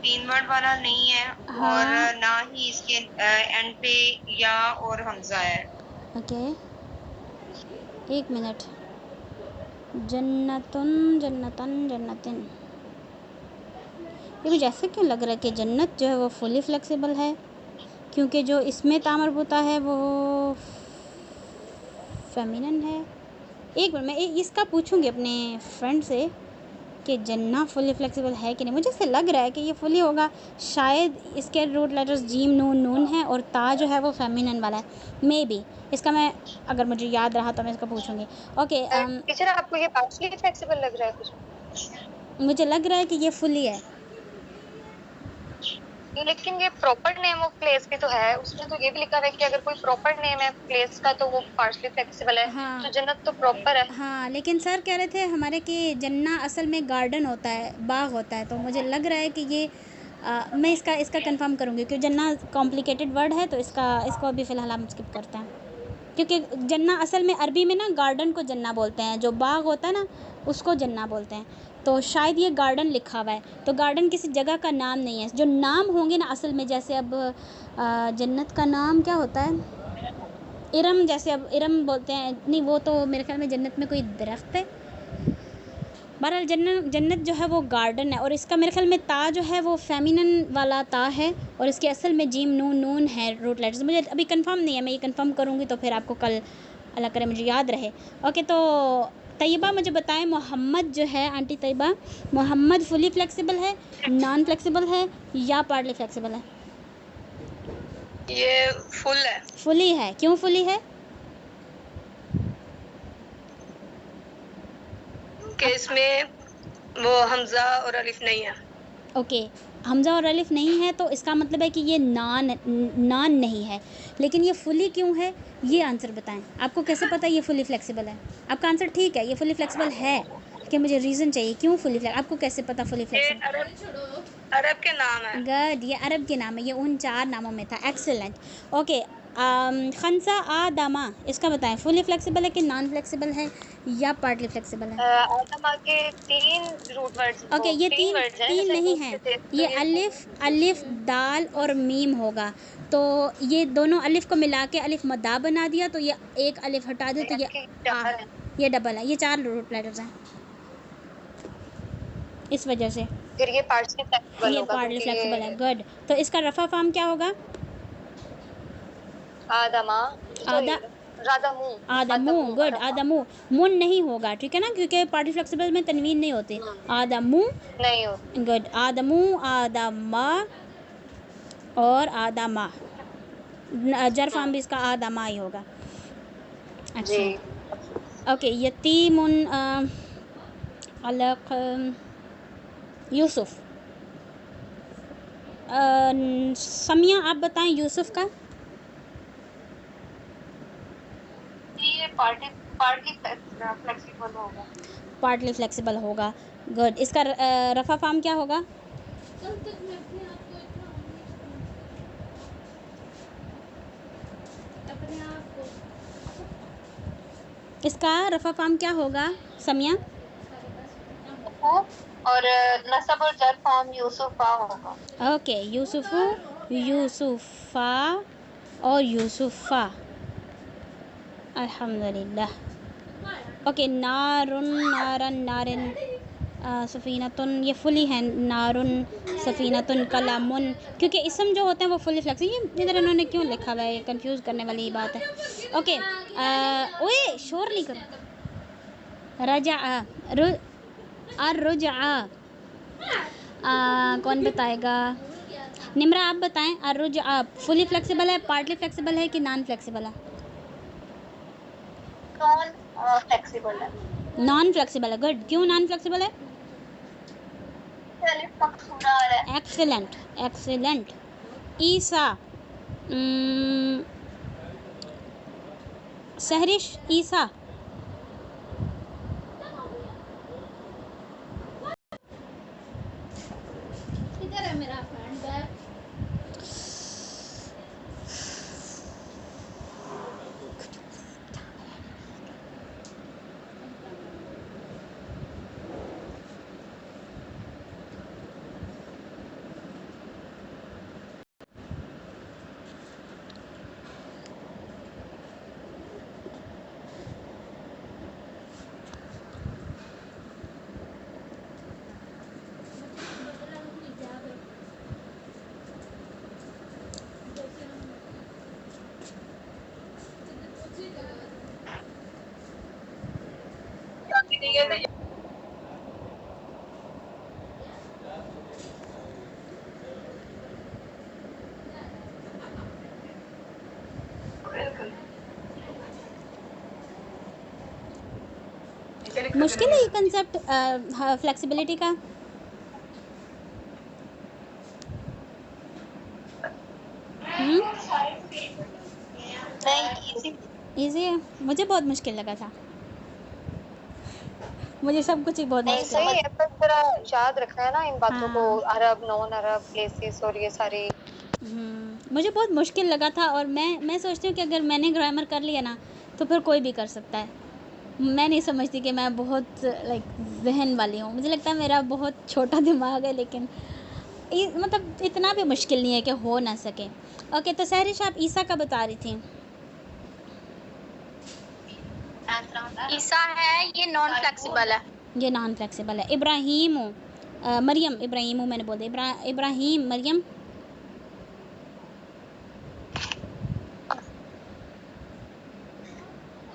3 वर्ड वाला नहीं है। हाँ। और ना ही इसके एंड पे या और हमजा है। Okay, 1 minute. जन्नतुन, जन्नतन, जन्नतिन, ये मुझे ऐसे क्यों लग रहा है कि जन्नत जो है वो फुली फ्लेक्सिबल है, क्योंकि जो इसमें तामरबूता है वो फेमिनिन है। एक मिनट, मैं इसका पूछूंगी अपने फ्रेंड से कि जन्ना फुली फ्लेक्सिबल है कि नहीं। मुझे ऐसे लग रहा है कि ये फुली होगा, शायद इसके रूट लेटर्स जीम, नून, नून है और ता जो है वो फेमिनिन वाला है, मे बी। इसका मैं, अगर मुझे याद रहा तो मैं इसको पूछूंगी। ओके टीचर, आपको ये पार्टली फ्लेक्सिबल लग रहा है कुछ? मुझे लग रहा है कि ये फुली है। लेकिन ये प्रॉपर नेम ऑफ प्लेस भी तो है, उसमें तो ये भी लिखा हुआ है कि अगर कोई प्रॉपर नेम है प्लेस का तो वो पार्टली फ्लेक्सिबल है। हाँ, तो जन्नत तो प्रॉपर है। हाँ, लेकिन सर कह रहे थे हमारे कि जन्ना असल में गार्डन होता है, बाग होता है, तो मुझे लग रहा है कि ये मैं इसका कंफर्म करूँगी, क्योंकि जन्ना कॉम्प्लिकेटेड वर्ड है, तो इसको अभी फ़िलहाल हम स्किप करते हैं, क्योंकि जन्ना असल में अरबी में ना गार्डन को जन्ना बोलते हैं, जो बाग होता है ना उसको जन्ना बोलते हैं, तो शायद ये गार्डन लिखा हुआ है, तो गार्डन किसी जगह का नाम नहीं है। जो नाम होंगे ना असल में, जैसे अब जन्नत का नाम क्या होता है, इरम, जैसे अब इरम बोलते हैं, नहीं वो तो मेरे ख्याल में जन्नत में कोई दरख्त है। बहरहाल जन्नत जो है वो गार्डन है, और इसका मेरे ख्याल में ता जो है वो फेमिनिन वाला ता है, और इसके असल में जीम, नून, नून है रूट लेटर्स। मुझे अभी कंफर्म नहीं है, मैं ये कंफर्म करूँगी तो फिर आपको कल अल्लाह करे मुझे याद रहे। ओके, तो तैयबा मुझे बताएं, मोहम्मद जो है, aunty Tayyaba, Mohammad fully flexible है, नॉन फ्लेक्सिबल है या पार्टली फ्लेक्सिबल है? ये फुल है। फुली है। क्यों फुली है? कि इसमें वो हमजा और अलिफ नहीं है। ओके, हमज़ा और अलिफ नहीं है तो इसका मतलब है कि ये नान नहीं है, लेकिन ये फुली क्यों है, ये आंसर बताएं। आपको कैसे पता ये फुली फ्लेक्सिबल है? आपका आंसर ठीक है, ये फुली फ्लेक्सिबल है, लेकिन मुझे रीज़न चाहिए क्यों फुली फ्लेक्सिबल। आपको कैसे पता फुली ये फ्लेक्सिबल? अरब के नाम है। गुड, ये अरब के नाम है, ये उन 4 नामों में था। एक्सीलेंट। ओके, खंसा आदमा, इसका बताएं फुली फ्लेक्सिबल है कि नॉन फ्लेक्सिबल है या पार्टली फ्लेक्सिबल है? आदमा के 3 रूट वर्ड्स, ओके, वो ये 3 वर्ड्स हैं, 3 जैसे नहीं रूट है, से थे, तो ये ये अलिफ दाल और मीम होगा। तो ये दोनों अलिफ को मिला के अलिफ मद्दा बना दिया, तो ये एक अलिफ हटा दे तो ये आपकी आ, डबल है। ये डबल है। ये 4 रूट लेटर्स हैं, इस वजह से फिर ये पार्टली फ्लेक्सिबल ये होगा पार्टली क्योंकि फ्लेक्सिबल है। ये गुड, तो इसका रफ़ा फॉर्म क्या होगा? आदमा, सॉरी, आदा रादामू, आदमू। आदमू, गुड, अरफा। आदमू। मुन नहीं होगा, ठीक है ना, क्योंकि पार्टी फ्लेक्सिबल में तनवीन नहीं होती। आदमू। नहीं हो। गुड, आदमू, आदमा और आदमा। जर फॉर्म भी इसका आदमा ही होगा। जी। अच्छा, ओके, यतीमुन अलक यूसुफ। समिया, आप बताएं यूसुफ का। ये पार्टली फ्लेक्सिबल होगा। पार्टली फ्लेक्सिबल होगा। गुड, इसका रफ़ा फॉर्म क्या होगा? इसका रफ़ा फॉर्म क्या होगा समिया? और नसब और जर फॉर्म यूसुफा होगा। ओके, यूसुफु, यूसुफा और यूसुफा। अल्हम्दुलिल्लाह। ओके, नारुन, नारन, नारिन, सफ़ीनतुन, ये फुली है। नारुन, सफ़ीनतुन, कलामुन, क्योंकि इसम जो होते हैं वो फुली फ्लेक्सिबल। ये इधर इन्होंने क्यों लिखा हुआ है, ये कंफ्यूज करने वाली बात है। ओके, ओए शोर नहीं करो। रजा, अर्रुजा, कौन बताएगा? निम्रा, आप बताएं। अर्रुजा फुली फ्लेक्सिबल है, पार्टली फ्लेक्सिबल है कि नॉन फ्लेक्सिबल है? नॉन फ्लेक्सिबल है। नॉन फ्लेक्सिबल है। गुड, क्यों नॉन फ्लेक्सिबल है? अलिफ मकसूरा है। Excellent, excellent. ईसा, सहरिश, ईसा। इधर है मेरा फ्रेंड बैग। मुश्किल है ये कंसेप्ट फ्लेक्सिबिलिटी का। नहीं, इजी है, मुझे बहुत मुश्किल लगा था। मुझे सब कुछ ही बहुत नहीं मुश्किल सही है, पर जरा याद रखना है ना इन बातों को, हाँ। अरब, नॉन अरब प्लेसेस और ये सारी। मुझे बहुत मुश्किल लगा था, और मैं सोचती हूँ कि अगर मैंने ग्रामर कर लिया ना तो फिर कोई भी कर सकता है। मैं नहीं समझती कि मैं बहुत लाइक जहन वाली हूँ, मुझे लगता है मेरा बहुत छोटा दिमाग है, लेकिन मतलब इतना भी मुश्किल नहीं है कि हो ना सके। ओके, तो सहरिश आप ईसा का बता रही थी। ईसा है, ये नॉन फ्लेक्सिबल है। ये नॉन फ्लेक्सिबल है। इब्राहीम, मरियम, इब्राहीम मैंने बोल दिया। इब्राहीम, मरियम।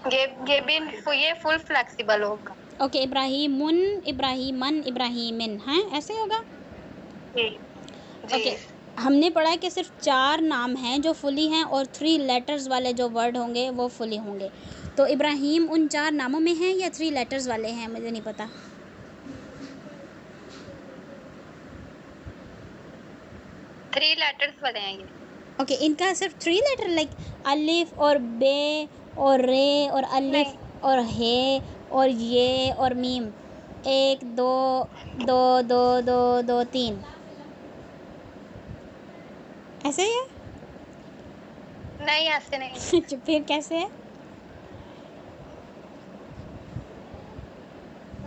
ये फुल फ्लेक्सिबल होगा। ओके, इब्राहीमुन, इब्राहीमन, इब्राहीमिन, हैं ऐसे होगा। जी ओके, हमने पढ़ा है कि सिर्फ 4 नाम हैं जो फुली हैं, और 3 लेटर्स वाले जो वर्ड होंगे वो फुली होंगे। तो इब्राहीम उन 4 नामों में हैं या 3 लेटर्स वाले हैं, मुझे नहीं पता। 3 लेटर्स वाले हैं ये। ओके, इनका सिर्फ 3 लेटर लाइक अलिफ और बे और रे और अलिफ और हे और ये और मीम, 1 2 2 2 2 2 3 ऐसे ही है? नहीं ऐसे नहीं। फिर कैसे है?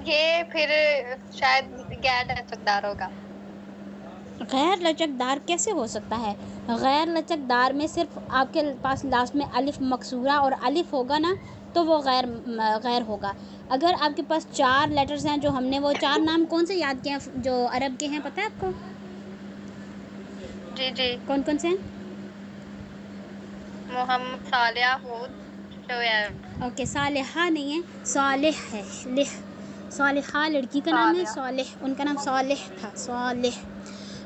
ये फिर शायद गैर लचकदार होगा। गैर लचकदार कैसे हो सकता है? गैर लचकदार में सिर्फ आपके पास लास्ट में अलिफ मकसूरा और अलिफ होगा ना, तो वो गैर होगा। अगर आपके पास 4 लेटर्स हैं, जो हमने वो 4 नाम कौन से याद किए हैं जो अरब के हैं, पता है आपको? जी जी। कौन कौन से हैं? मोहम्मद, सालिया, हूद, शोएब। ओके, सालिहा नहीं है, सालिह है। सालिहा लड़की का नाम है, सालिह उनका नाम सालिह था, सालिह।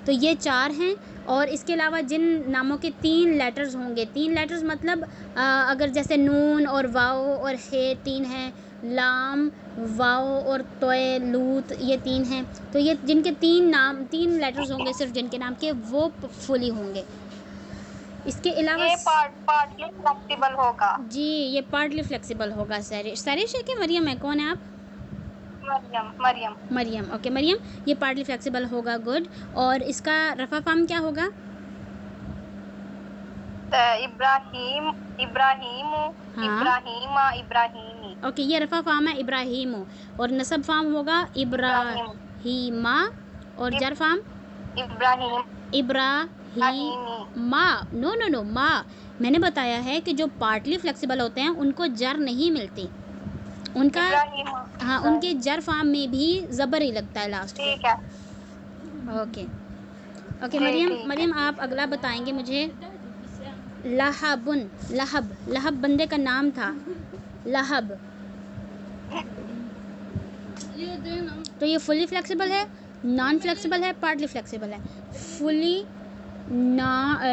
तो ये 4 हैं। और इसके अलावा जिन नामों के 3 लेटर्स होंगे, 3 लेटर्स मतलब अगर जैसे नून और वाओ और हे 3 हैं, लाम, वाओ और तोय, लूत, ये 3 हैं। तो ये जिनके 3 लेटर्स होंगे सिर्फ जिनके नाम के, वो फुली होंगे। इसके अलावा ये पार्टली फ्लेक्सिबल होगा। जी, ये पार्टली फ्लेक्सिबल होगा। सरिश है कि मरियम है? कौन है आप? मरियम। ओके मरियम, ये पार्टली फ्लेक्सिबल होगा। गुड। और इसका रफा फॉर्म क्या होगा? इब्राहिम, इब्राहिम, इब्राहिमा, इब्राहिमी। ओके, ये रफा फॉर्म है इब्राहिमो। और नसब फॉर्म होगा इब्राहिमा। और जर फॉर्म इब्राहिमा। नो माँ, मैंने बताया है कि जो पार्टली फ्लेक्सिबल होते हैं उनको जर नहीं मिलती, उनका हाँ, उनके जर फॉर्म में भी ज़बर ही लगता है लास्ट में। ठीक है। ओके मरियम आप अगला बताएंगे मुझे। लहबुन, लहब बंदे का नाम था, लहब। तो ये फुली फ्लेक्सिबल है, नॉन फ्लेक्सिबल है, पार्टली फ्लेक्सिबल है?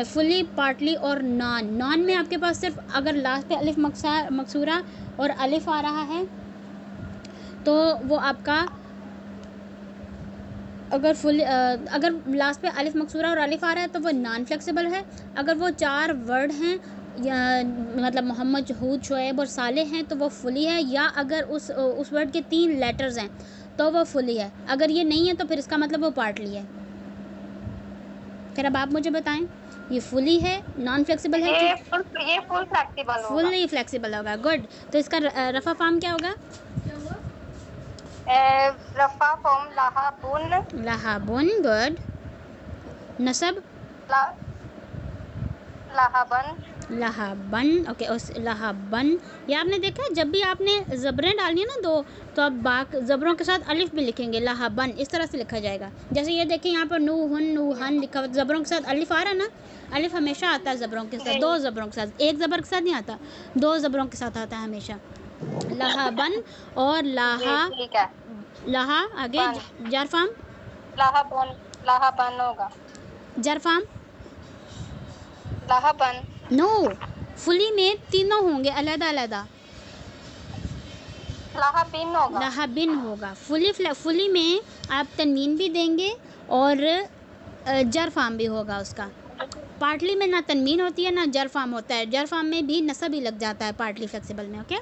फुली, पार्टली और नॉन में आपके पास सिर्फ अगर लास्ट पे अलिफ मकसूरा और अलिफ आ रहा है तो वो आपका, अगर लास्ट पे अलिफ मकसूरा और अलिफ आ रहा है तो वो नॉन फ्लेक्सिबल है। अगर वो 4 वर्ड हैं या मतलब मोहम्मद, हूद, शोएब और सालेह हैं तो वो फुली है। या अगर उस वर्ड के 3 लेटर्स हैं तो वो फुली है। अगर ये नहीं है तो फिर इसका मतलब वो पार्टली है। फिर अब आप मुझे बताएं, ये फुली है, नॉन फ्लेक्सिबल है? ये फुल फ्लेक्सिबल होगा। फुली फ्लेक्सिबल होगा। गुड। तो इसका रफा फॉर्म क्या होगा? रफा फॉर्म लहाबुन। गुड। नसब लहाबन। ओके, लहाबन। ये आपने देखा है, जब भी आपने ज़बरें डालनी है ना 2, तो आप ज़बरों के साथ अलिफ भी लिखेंगे, लहाबन इस तरह से लिखा जाएगा। जैसे ये देखें यहाँ पर नूहन लिखा हुआ, ज़बरों के साथ अलिफ आ रहा है ना, अलिफ हमेशा आता है ज़बरों के साथ, 2 ज़बरों के साथ, 1 ज़बर के साथ नहीं आता, 2 ज़बरों के साथ आता है हमेशा। लहाबन और लाहा आगे जरफाम, लाहाबन होगा। जरफाम लाहाबन। नो, फुली में तीनों होंगे अलग-अलग। लाहाबिन होगा। फुली में आप तनवीन भी देंगे और जर फार्म भी होगा उसका। पार्टली में ना तनवीन होती है ना जर फार्म होता है, जर फार्म में भी नसब ही लग जाता है पार्टली फ्लेक्सिबल में। ओके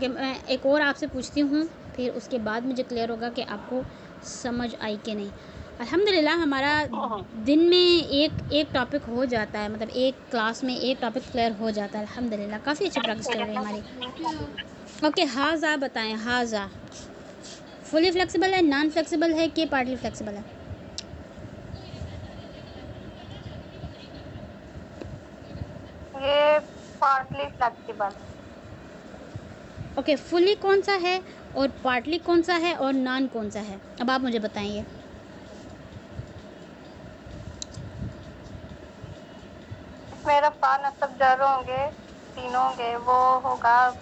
मैं एक और आपसे पूछती हूँ, फिर उसके बाद मुझे क्लियर होगा कि आपको समझ आई कि नहीं। अल्हम्दुलिल्लाह हमारा दिन में एक टॉपिक हो जाता है, मतलब एक क्लास में एक टॉपिक क्लियर हो जाता है अल्हम्दुलिल्लाह। काफ़ी अच्छी प्रैक्टिस चल रही है हमारी। ओके, हाजा बताएं, हाजा फुली फ्लेक्सिबल है, नॉन फ्लेक्सिबल है कि पार्टली फ्लेक्सिबल है? ये पार्टली फ्लेक्सिबल। ओके, फुली कौन सा है और पार्टली कौन सा है और नॉन कौन सा है? अब आप मुझे बताइए। मेरा पान सब जर होंगे, तीनों होंगे, वो होगा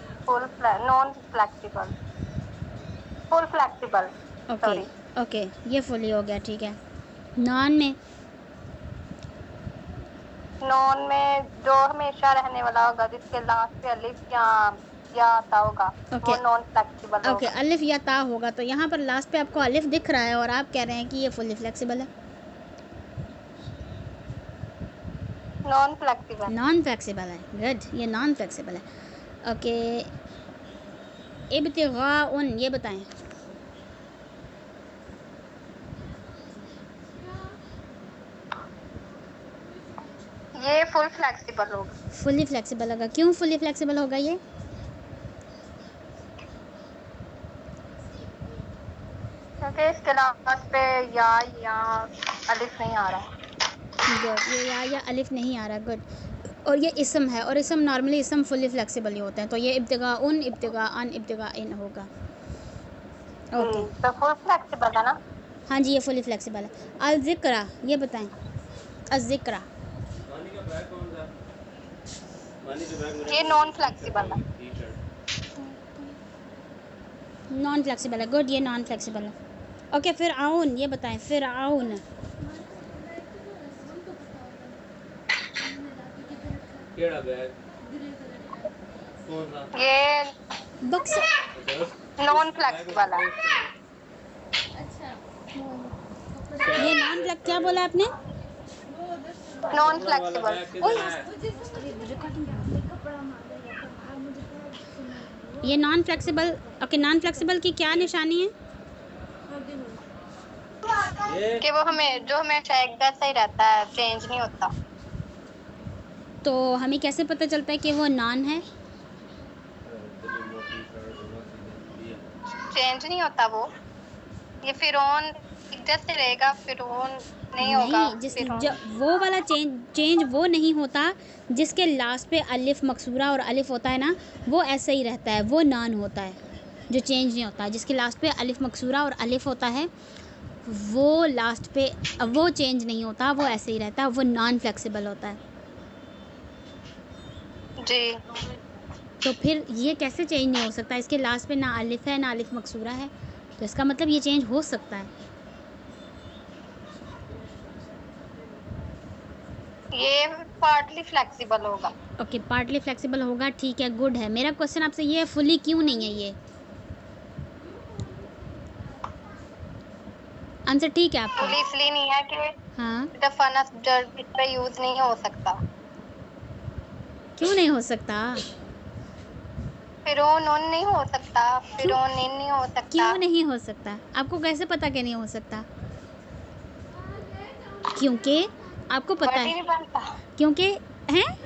non flexible, full flexible. Okay ये फुली हो गया, ठीक है। नॉन में जो हमेशा रहने वाला होगा, जिसके लास्ट पे अलिफ या या ता होगा, ओके वो नॉन फ्लेक्सिबल ओके, होगा। अलिफ या ता होगा। तो यहाँ पर लास्ट पे आपको अलिफ दिख रहा है और आप कह रहे हैं कि ये फुली फ्लेक्सिबल है। Non flexible. नॉन फ्लेक्सिबल है, गुड, ये नॉन फ्लेक्सिबल है। ओके, इब्तिगाउन, ये बताएं। ये फुल फ्लेक्सिबल होगा। फुली फ्लेक्सिबल होगा, क्यों फुली फ्लेक्सिबल होगा ये? क्योंकि इसके लास्ट पे या अलिफ नहीं आ रहा। गुड, ये या अलिफ नहीं आ रहा, गुड। और ये इसम है, और इसम नॉर्मली इसम फुली फ्लेक्सिबल ही होते हैं, तो ये इब्तिगाउन, इब्तिगाअन, इब्तिगाइन होगा। ओके, तो फुल फ्लेक्सिबल है ना? हाँ जी, ये फुली फ्लेक्सिबल है। अल-ज़िक्रा, ये बताएं। अल-ज़िक्रा, ये नॉन फ्लेक्सिबल है। नॉन फ्लेक्सिबल है, गुड, ये नॉन फ्लेक्सिबल है। ओके, फ़िरऔन, ये बताएं। फ़िरऔन, ये बक्स, नॉन फ्लेक्सिबल है। ये नॉन फ्लेक्स, क्या बोला आपने? Non flexible. ये non flexible, okay, non flexible की क्या निशानी है? कि वो हमेशा एक जैसा ही रहता है, चेंज नहीं होता। तो हमें कैसे पता चलता है कि वो नॉन है? चेंज नहीं होता वो। ये फिरौन एक जैसे रहेगा, फिरौन नहीं होगा। वो वाला चेंज वो नहीं होता जिसके लास्ट पे अलिफ मकसूरा और अलिफ होता है ना, वो ऐसे ही रहता है, वो नॉन होता है। जो चेंज नहीं होता, जिसके लास्ट पे अलिफ मकसूरा और अलिफ होता है, वो लास्ट पे वो चेंज नहीं होता, वो ऐसे ही रहता है, वो नॉन फ्लेक्सिबल होता है जी। तो फिर ये कैसे चेंज नहीं हो सकता? इसके लास्ट पे ना अलिफ है ना अलिफ मकसूरा है, तो इसका मतलब ये चेंज हो सकता है। ये पार्टली फ्लेक्सिबल होगा। ओके, पार्टली फ्लेक्सिबल होगा, ठीक है, गुड है। मेरा क्वेश्चन आपसे ये है, फुली क्यों नहीं है ये? आंसर ठीक है आपका? फुली इसलिए नहीं है कि हाँ, दफाना इस पे यूज नहीं हो सकता। क्यों नहीं हो सकता? फिरौन नहीं हो सकता, फिरौन नहीं हो सकता। क्यों नहीं हो सकता? आपको कैसे पता कि नहीं हो सकता? क्योंकि आपको पता वर्ड ही है, नहीं बनता। क्योंकि हैं,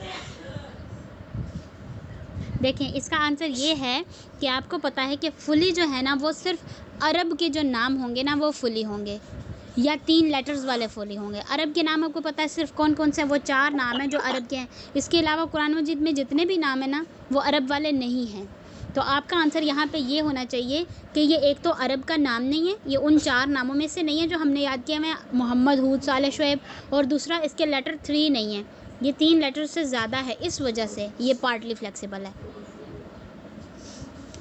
देखें, इसका आंसर ये है कि आपको पता है कि फुली जो है ना, वो सिर्फ अरब के जो नाम होंगे ना, वो फुली होंगे, या 3 लेटर्स वाले फुली होंगे। अरब के नाम आपको पता है सिर्फ कौन कौन से, वो 4 नाम हैं जो अरब के हैं। इसके अलावा कुरान मजीद में जितने भी नाम हैं ना, वो अरब वाले नहीं हैं। तो आपका आंसर यहाँ पे ये होना चाहिए कि ये एक तो अरब का नाम नहीं है, ये उन 4 नामों में से नहीं है जो हमने याद किया, मैं मोहम्मद, हूद, साले, शुएब, और दूसरा इसके लेटर 3 नहीं है, ये 3 लेटर से ज़्यादा है, इस वजह से ये पार्टली फ्लेक्सिबल है।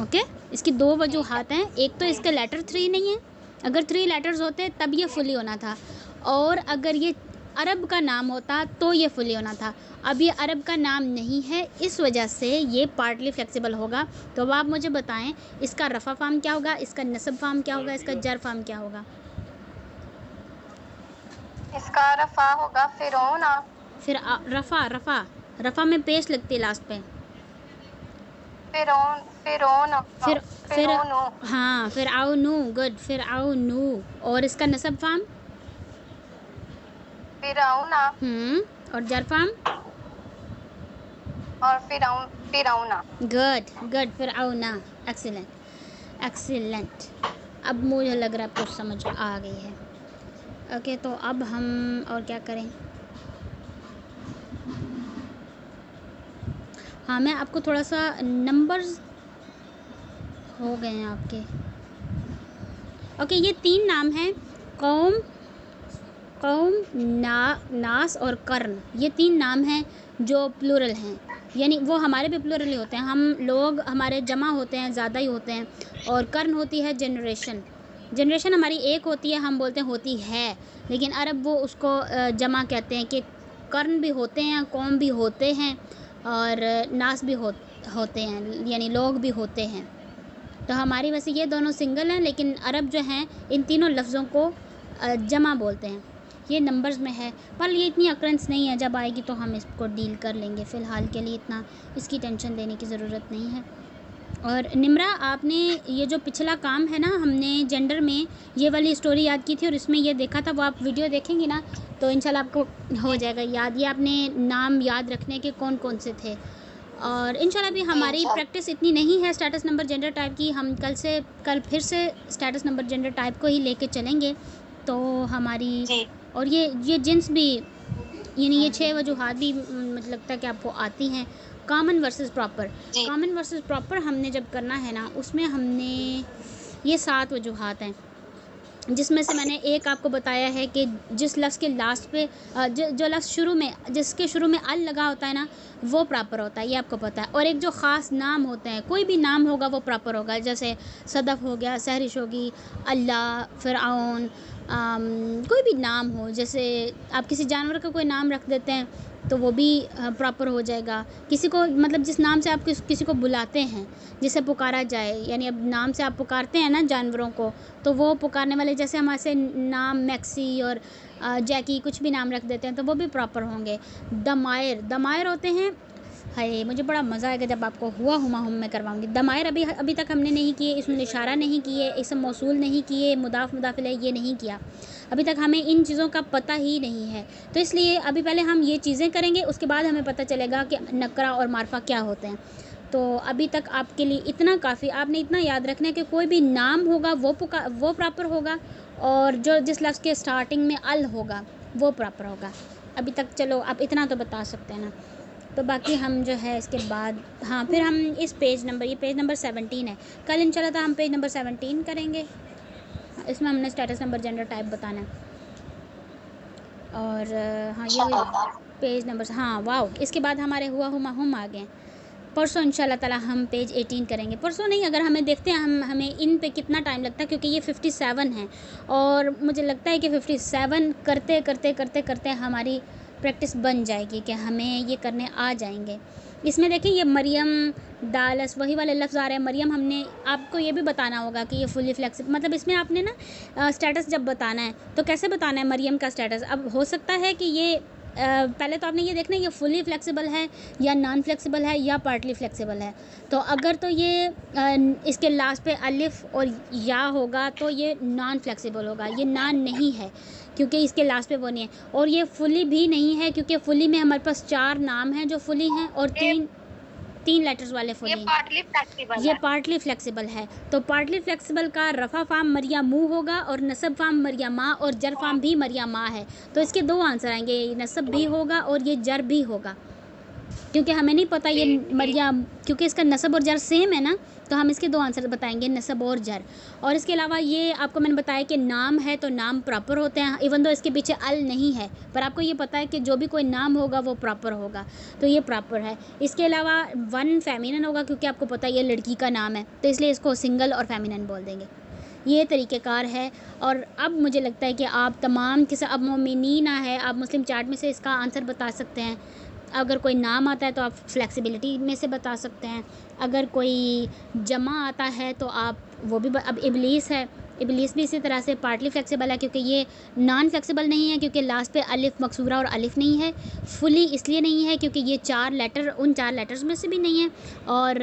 ओके, इसकी 2 वजूहात हैं। एक तो इसके लेटर 3 नहीं है, अगर 3 लेटर्स होते तब ये फुली होना था, और अगर ये अरब का नाम होता तो ये फुली होना था। अब ये अरब का नाम नहीं है, इस वजह से ये पार्टली फ्लेक्सिबल होगा। तो अब आप मुझे बताएं, इसका रफ़ा फार्म क्या होगा, इसका नसब फार्म क्या होगा, इसका जर फार्म क्या होगा? इसका रफा होगा फिरौना। फिर रफ़ा में पेश लगती है लास्ट पे। फिरौन फिर हाँ, फिर आओ नू, गुड, फिर आओ नू। और इसका नसब फार्म? फिरौना। और जर फार्म? और फिरौना। गुड, फिर आओ ना। एक्सीलेंट। अब मुझे लग रहा है आपको समझ आ गई है। ओके, तो अब हम और क्या करें? हाँ, मैं आपको थोड़ा सा नंबर्स हो गए हैं आपके। ओके, ये 3 नाम हैं, कौम, नास और कर्न। ये 3 नाम हैं जो प्लूरल हैं, यानी वो हमारे भी प्लूरल ही होते हैं, हम लोग हमारे जमा होते हैं, ज़्यादा ही होते हैं। और कर्न होती है जनरेशन हमारी एक होती है, हम बोलते हैं होती है, लेकिन अरब वो उसको जमा कहते हैं कि कर्न भी होते हैं, कौम भी होते हैं, और नास भी होते हैं, यानी लोग भी होते हैं। तो हमारी वैसे ये दोनों सिंगल हैं, लेकिन अरब जो हैं इन तीनों लफ्ज़ों को जमा बोलते हैं। ये नंबर्स में है, पर ये इतनी अक्रेंस नहीं है, जब आएगी तो हम इसको डील कर लेंगे। फ़िलहाल के लिए इतना इसकी टेंशन लेने की ज़रूरत नहीं है। और निम्रा, आपने ये जो पिछला काम है ना, हमने जेंडर में ये वाली स्टोरी याद की थी और इसमें ये देखा था, वो आप वीडियो देखेंगी ना तो इंशाल्लाह आपको हो जाएगा याद। ये आपने नाम याद रखने के कौन कौन से थे। और इंशाल्लाह भी हमारी प्रैक्टिस इतनी नहीं है स्टेटस नंबर जेंडर टाइप की, हम कल फिर से स्टेटस नंबर जेंडर टाइप को ही लेके चलेंगे। तो हमारी और ये जिन्स भी, यानी ये 6 वजूहात भी मुझे लगता है कि आपको आती हैं। Common versus proper, common versus proper हमने जब करना है ना, उसमें हमने ये 7 वजूहात हैं, जिसमें से मैंने एक आपको बताया है कि जिस लफ्ज़ के लास्ट पे जो लफ्ज़ शुरू में, जिसके शुरू में अल लगा होता है ना, वो प्रॉपर होता है, ये आपको पता है। और एक जो ख़ास नाम होते हैं, कोई भी नाम होगा वो प्रॉपर होगा। जैसे सदफ़ हो गया, सहरिश होगी, अल्लाह, फ़िरऔन, कोई भी नाम हो, जैसे आप किसी जानवर का कोई नाम रख देते हैं तो वो भी प्रॉपर हो जाएगा। किसी को, मतलब जिस नाम से आप किसी को बुलाते हैं, जिसे पुकारा जाए, यानी अब नाम से आप पुकारते हैं ना जानवरों को, तो वो पुकारने वाले, जैसे हमारे से नाम मैक्सी और जैकी कुछ भी नाम रख देते हैं तो वो भी प्रॉपर होंगे। दमायर होते हैं। हाय, मुझे बड़ा मज़ा आएगा जब आपको हुआ हुमा मैं करवाऊंगी। दमायर अभी तक हमने नहीं किए, इसमें इशारा नहीं किए, इसम मौसूल नहीं किए, मुदाफ़ मुदाफ़ इलैह ये नहीं किया। अभी तक हमें इन चीज़ों का पता ही नहीं है, तो इसलिए अभी पहले हम ये चीज़ें करेंगे, उसके बाद हमें पता चलेगा कि नकरा और मारफा क्या होते हैं। तो अभी तक आपके लिए इतना काफ़ी, आपने इतना याद रखना है कि कोई भी नाम होगा वो प्रॉपर होगा, और जो जिस लफ्ज़ के स्टार्टिंग में अल होगा वो प्रॉपर होगा। अभी तक चलो आप इतना तो बता सकते हैं ना। तो बाकी हम जो है इसके बाद, हाँ, फिर हम इस पेज नंबर, ये पेज नंबर 17 है, कल इंशाल्लाह तो हम पेज नंबर 17 करेंगे। इसमें हमने स्टेटस नंबर जेंडर टाइप बताना है। और हाँ, ये पेज नंबर, हाँ वाओ, इसके बाद हमारे हुआ हुमा हम आ गए। परसों इंशाल्लाह ताला हम पेज 18 करेंगे। परसों नहीं, अगर हमें देखते हैं हमें इन पे कितना टाइम लगता है, क्योंकि ये 57 है और मुझे लगता है कि 57 करते करते करते करते हमारी प्रैक्टिस बन जाएगी कि हमें ये करने आ जाएंगे। इसमें देखिए, ये मरियम, दालस, वही वाले लफ्ज़ आ रहे हैं। मरियम, हमने आपको ये भी बताना होगा कि ये फुली फ्लेक्सिबल, मतलब इसमें आपने ना स्टेटस जब बताना है तो कैसे बताना है मरियम का स्टेटस। अब हो सकता है कि ये पहले तो आपने ये देखना है ये फुली फ्लेक्सिबल है या नॉन फ्लेक्सिबल है या पार्टली फ्लेक्सिबल है। तो अगर तो ये इसके लास्ट पे अलिफ और या होगा तो ये नॉन फ्लेक्सिबल होगा, ये नॉन नहीं है क्योंकि इसके लास्ट पे वो नहीं है। और ये फुली भी नहीं है क्योंकि फुली में हमारे पास 4 नाम हैं जो फुली हैं और तीन लेटर्स वाले फुली हैं। ये पार्टली फ्लेक्सिबल है। तो पार्टली फ्लेक्सिबल का रफ़ा फार्म मरिया मुँह होगा और नसब फार्म मरिया माँ और जर फार्म भी मरिया माँ है। तो इसके 2 आंसर आएंगे, ये नसब भी होगा और ये जर भी होगा, क्योंकि हमें नहीं पता ये मरिया, क्योंकि इसका नसब और जर सेम है ना, तो हम इसके 2 आंसर बताएंगे, नसब और जर। और इसके अलावा ये आपको मैंने बताया कि नाम है तो नाम प्रॉपर होते हैं, इवन दो इसके पीछे अल नहीं है, पर आपको ये पता है कि जो भी कोई नाम होगा वो प्रॉपर होगा, तो ये प्रॉपर है। इसके अलावा 1 फेमिनन होगा क्योंकि आपको पता है ये लड़की का नाम है, तो इसलिए इसको सिंगल और फेमिनन बोल देंगे। ये तरीक़ेकार है। और अब मुझे लगता है कि आप तमाम किस, अब मोमिनीना है, आप मुस्लिम चार्ट में से इसका आंसर बता सकते हैं। अगर कोई नाम आता है तो आप फ्लेक्सिबिलिटी में से बता सकते हैं। अगर कोई जमा आता है तो आप वो भी अब इबलीस है, इबलीस भी इसी तरह से पार्टली फ्लेक्सिबल है क्योंकि ये नॉन फ्लेक्सिबल नहीं है क्योंकि लास्ट पे अलिफ मकसूरा और अलिफ नहीं है। फुली इसलिए नहीं है क्योंकि ये 4 लेटर उन 4 लेटर्स में से भी नहीं है और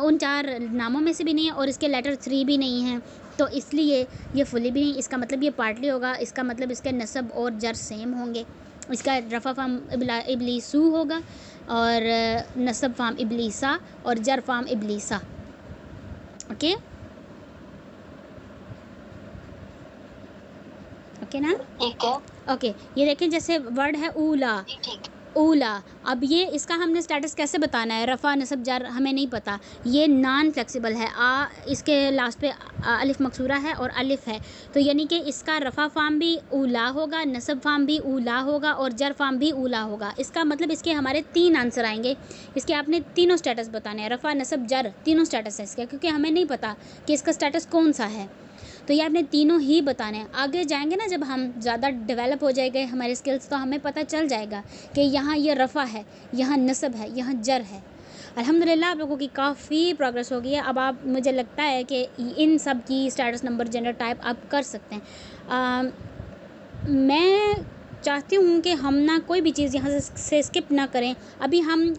उन 4 नामों में से भी नहीं है और इसके लेटर 3 भी नहीं हैं, तो इसलिए ये फुली भी नहीं। इसका मतलब ये पार्टली होगा, इसका मतलब इसके नसब और जर सेम होंगे। इसका रफ़ा फार्म इबलीसू होगा और नसब फार्म इबलीसा और जर फार्म इबलीसा। ओके ओके ना, ठीक है। ओके, ये देखें जैसे वर्ड है ऊला, ऊला। अब ये इसका हमने स्टेटस कैसे बताना है, रफ़ा नसब जर हमें नहीं पता, ये नॉन फ्लेक्सिबल है। इसके लास्ट पे अलिफ मकसूरा है और अलिफ है, तो यानी कि इसका रफ़ा फार्म भी ऊला होगा, नसब फार्म भी ऊला होगा और जर फार्म भी ऊला होगा। इसका मतलब इसके हमारे 3 आंसर आएंगे। इसके आपने तीनों स्टेटस बताने हैं, रफ़ा नसब जर तीनों स्टेटस है इसके, क्योंकि हमें नहीं पता कि इसका स्टेटस कौन सा है। तो ये आपने तीनों ही बताने हैं। आगे जाएंगे ना जब हम ज़्यादा डेवलप हो जाएंगे हमारे स्किल्स, तो हमें पता चल जाएगा कि यहाँ ये रफ़ा है, यहाँ नस्ब है, यहाँ जर है। अल्हम्दुलिल्लाह आप लोगों की काफ़ी प्रोग्रेस हो गई है। अब आप, मुझे लगता है कि इन सब की स्टेटस नंबर जेंडर टाइप आप कर सकते हैं। मैं चाहती हूँ कि हम ना कोई भी चीज़ यहाँ से स्किप ना करें। अभी हम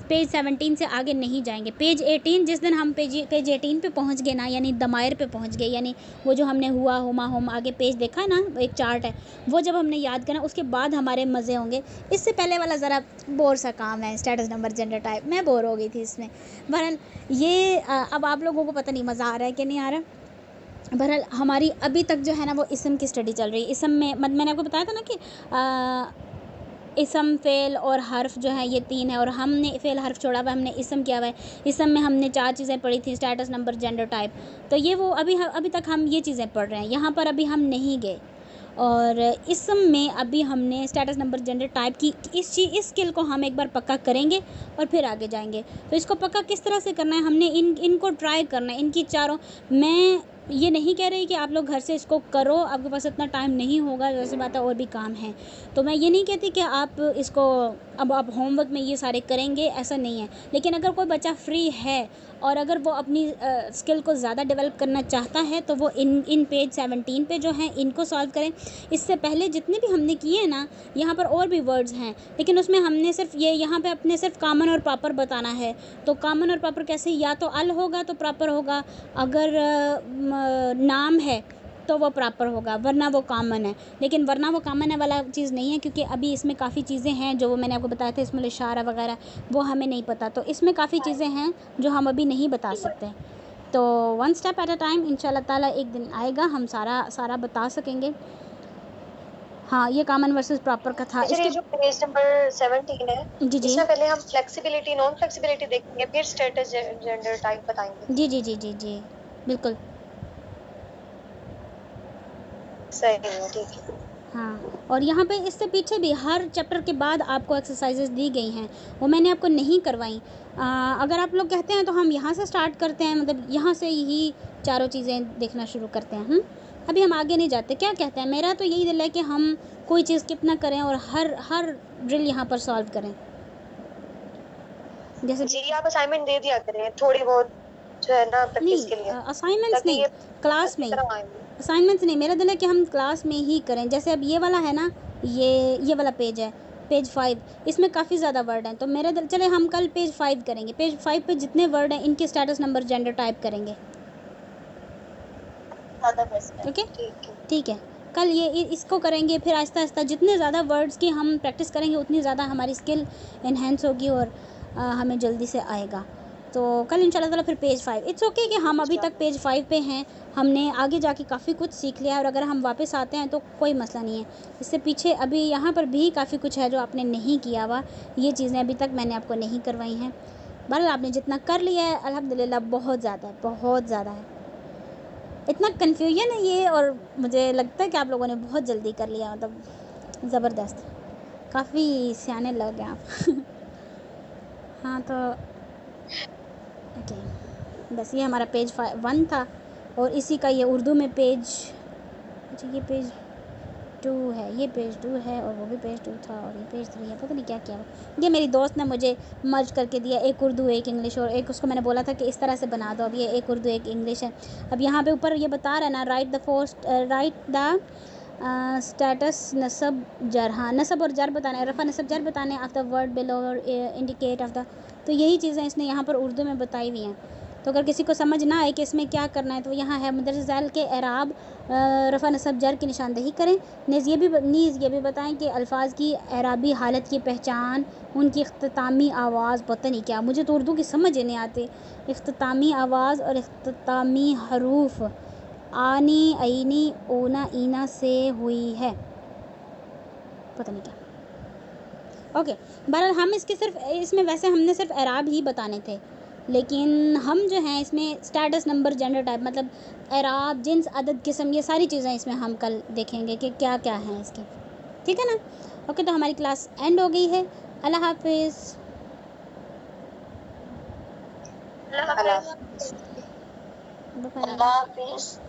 पेज 17 से आगे नहीं जाएंगे। पेज 18, जिस दिन हम पेज 18 पे पहुँच गए ना, यानी दमायर पे पहुँच गए, यानी वो जो हमने हुआ हुमा हम आगे पेज देखा ना, एक चार्ट है, वो जब हमने याद करना उसके बाद हमारे मज़े होंगे। इससे पहले वाला ज़रा बोर सा काम है, स्टेटस नंबर जेंडर टाइप, मैं बोर हो गई थी इसमें। बहरहाल ये अब आप लोगों को पता नहीं मज़ा आ रहा है कि नहीं आ रहा। बहरहाल हमारी अभी तक जो है ना वो इसम की स्टडी चल रही है। इसम में मैंने आपको बताया था ना कि इसम, फ़ेल और हर्फ जो है ये 3 है, और हमने फ़ेल हर्फ छोड़ा हुआ है, हमने इसम किया हुआ है। इसम में हमने 4 चीज़ें पढ़ी थी, स्टेटस नंबर जेंडर टाइप। तो ये वो अभी तक हम ये चीज़ें पढ़ रहे हैं, यहाँ पर अभी हम नहीं गए। और इसम में अभी हमने स्टेटस नंबर जेंडर टाइप की इस स्किल को हम एक बार पक्का करेंगे और फिर आगे जाएंगे। तो इसको पक्का किस तरह से करना है, हमने इनको ट्राई करना है, इनकी चारों। मैं ये नहीं कह रही कि आप लोग घर से इसको करो, आपके पास इतना टाइम नहीं होगा, वैसे बात है और भी काम है। तो मैं ये नहीं कहती कि आप इसको अब आप होमवर्क में ये सारे करेंगे, ऐसा नहीं है। लेकिन अगर कोई बच्चा फ्री है और अगर वो अपनी स्किल को ज़्यादा डेवलप करना चाहता है तो वो इन पेज 17 पे जो हैं इनको सॉल्व करें। इससे पहले जितने भी हमने किए ना, यहाँ पर और भी वर्ड्स हैं, लेकिन उसमें हमने सिर्फ ये यहाँ पे अपने सिर्फ कॉमन और प्रॉपर बताना है। तो कॉमन और प्रॉपर कैसे, या तो अल होगा तो प्रॉपर होगा, अगर नाम है तो वो प्रॉपर होगा, वरना वो कॉमन है। लेकिन वरना वो कॉमन है वाला चीज़ नहीं है, क्योंकि अभी इसमें काफ़ी चीज़ें हैं जो मैंने आपको बताया था, इसमें इशारा वगैरह वो हमें नहीं पता। तो इसमें काफ़ी चीज़ें हैं जो हम अभी नहीं बता सकते। तो one step at a time, इंशाल्लाह ताला एक दिन आएगा हम सारा बता सकेंगे। हाँ, ये कॉमन वर्सेस प्रॉपर का था। ये जो पेज नंबर 17 है, जी जी इसमें पहले हम फ्लेक्सिबिलिटी, नॉन फ्लेक्सिबिलिटी देखेंगे, फिर स्टेटस जेंडर टाइप बताएंगे। जी जी जी जी जी बिल्कुल सही है, ठीक है। हाँ, और यहाँ पे इससे पीछे भी हर चैप्टर के बाद आपको एक्सरसाइजेज दी गई हैं, वो मैंने आपको नहीं करवाई। अगर आप लोग कहते हैं तो हम यहाँ से स्टार्ट करते हैं, मतलब यहाँ से ही चारों चीज़ें देखना शुरू करते हैं। अभी हम आगे नहीं जाते, क्या कहते हैं? मेरा तो यही दिल है कि हम कोई चीज़ स्किप ना करें और हर ड्रिल यहाँ पर सॉल्व करें। जैसे जी, आप असाइनमेंट दे दिया करें थोड़ी बहुत, जो है ना प्रैक्टिस के लिए, असाइनमेंट्स नहीं, क्लास में ही। आएंगे। असाइनमेंट्स नहीं, मेरा दिल है कि हम क्लास में ही करें। जैसे अब ये वाला है ना, ये वाला पेज है, पेज 5, इसमें काफ़ी ज़्यादा वर्ड हैं। तो मेरा दिल, चले हम कल पेज 5 करेंगे। पेज 5 पे जितने वर्ड हैं इनके स्टेटस नंबर जेंडर टाइप करेंगे। ओके, ठीक है, कल ये इसको करेंगे, फिर आहिस्ता आहिस्ता जितने ज़्यादा वर्ड्स की हम प्रैक्टिस करेंगे उतनी ज़्यादा हमारी स्किल इन्हेंस होगी और हमें जल्दी से आएगा। तो कल इंशाल्लाह ताला फिर पेज 5। इट्स ओके कि हम अभी तक पेज 5 पे हैं, हमने आगे जाके काफ़ी कुछ सीख लिया है, और अगर हम वापस आते हैं तो कोई मसला नहीं है। इससे पीछे अभी यहाँ पर भी काफ़ी कुछ है जो आपने नहीं किया हुआ, ये चीज़ें अभी तक मैंने आपको नहीं करवाई हैं। बहरहाल आपने जितना कर लिया है अल्हम्दुलिल्लाह बहुत ज़्यादा है, बहुत ज़्यादा है। इतना कन्फ्यूजन है ये, और मुझे लगता है कि आप लोगों ने बहुत जल्दी कर लिया, मतलब ज़बरदस्त, काफ़ी सियाने लग गए आप। हाँ, तो ओके, बस ये हमारा पेज 1 था, और इसी का ये उर्दू में पेज, अच्छा ये पेज 2 है, ये पेज 2 है, और वो भी पेज 2 था, और ये पेज 3 है। पता नहीं क्या किया। ये मेरी दोस्त ने मुझे मर्ज करके दिया, एक उर्दू एक इंग्लिश, और एक उसको मैंने बोला था कि इस तरह से बना दो। अब ये एक उर्दू एक इंग्लिश है। अब यहाँ पे ऊपर ये बता रहा है ना, राइट द स्टेटस नसब जर। हाँ, नसब और जर बताना है, रफ़ा नसब जर बताने ऑफ द वर्ड बिलो और इंडिकेट ऑफ द। तो यही चीज़ें इसने यहाँ पर उर्दू में बताई हुई हैं। तो अगर किसी को समझ ना आए कि इसमें क्या करना है, तो यहाँ है मुदर्रिस ज़ैल के एराब रफ़ा नसब जर की निशानदेही करें। नीज़ ये भी बताएं कि अल्फाज की एराबी हालत की पहचान, उनकी इख्तितामी आवाज़, पता नहीं क्या, मुझे तो उर्दू की समझ ही नहीं आती। इख्तितामी आवाज़ और इख्तितामी हरूफ आनी, आईनी, ओना, ईना से हुई है, पता नहीं क्या। ओके, बहरहाल हम इसमें वैसे हमने सिर्फ एराब ही बताने थे, लेकिन हम जो हैं इसमें स्टेटस नंबर जेंडर टाइप, मतलब एराब, जिन्स, अदद, किस्म, ये सारी चीज़ें इसमें हम कल देखेंगे कि क्या क्या हैं इसकी। ठीक है ना? ओके, तो हमारी क्लास एंड हो गई है। अल्लाह हाफिज़। अल्लाह हाफिज़।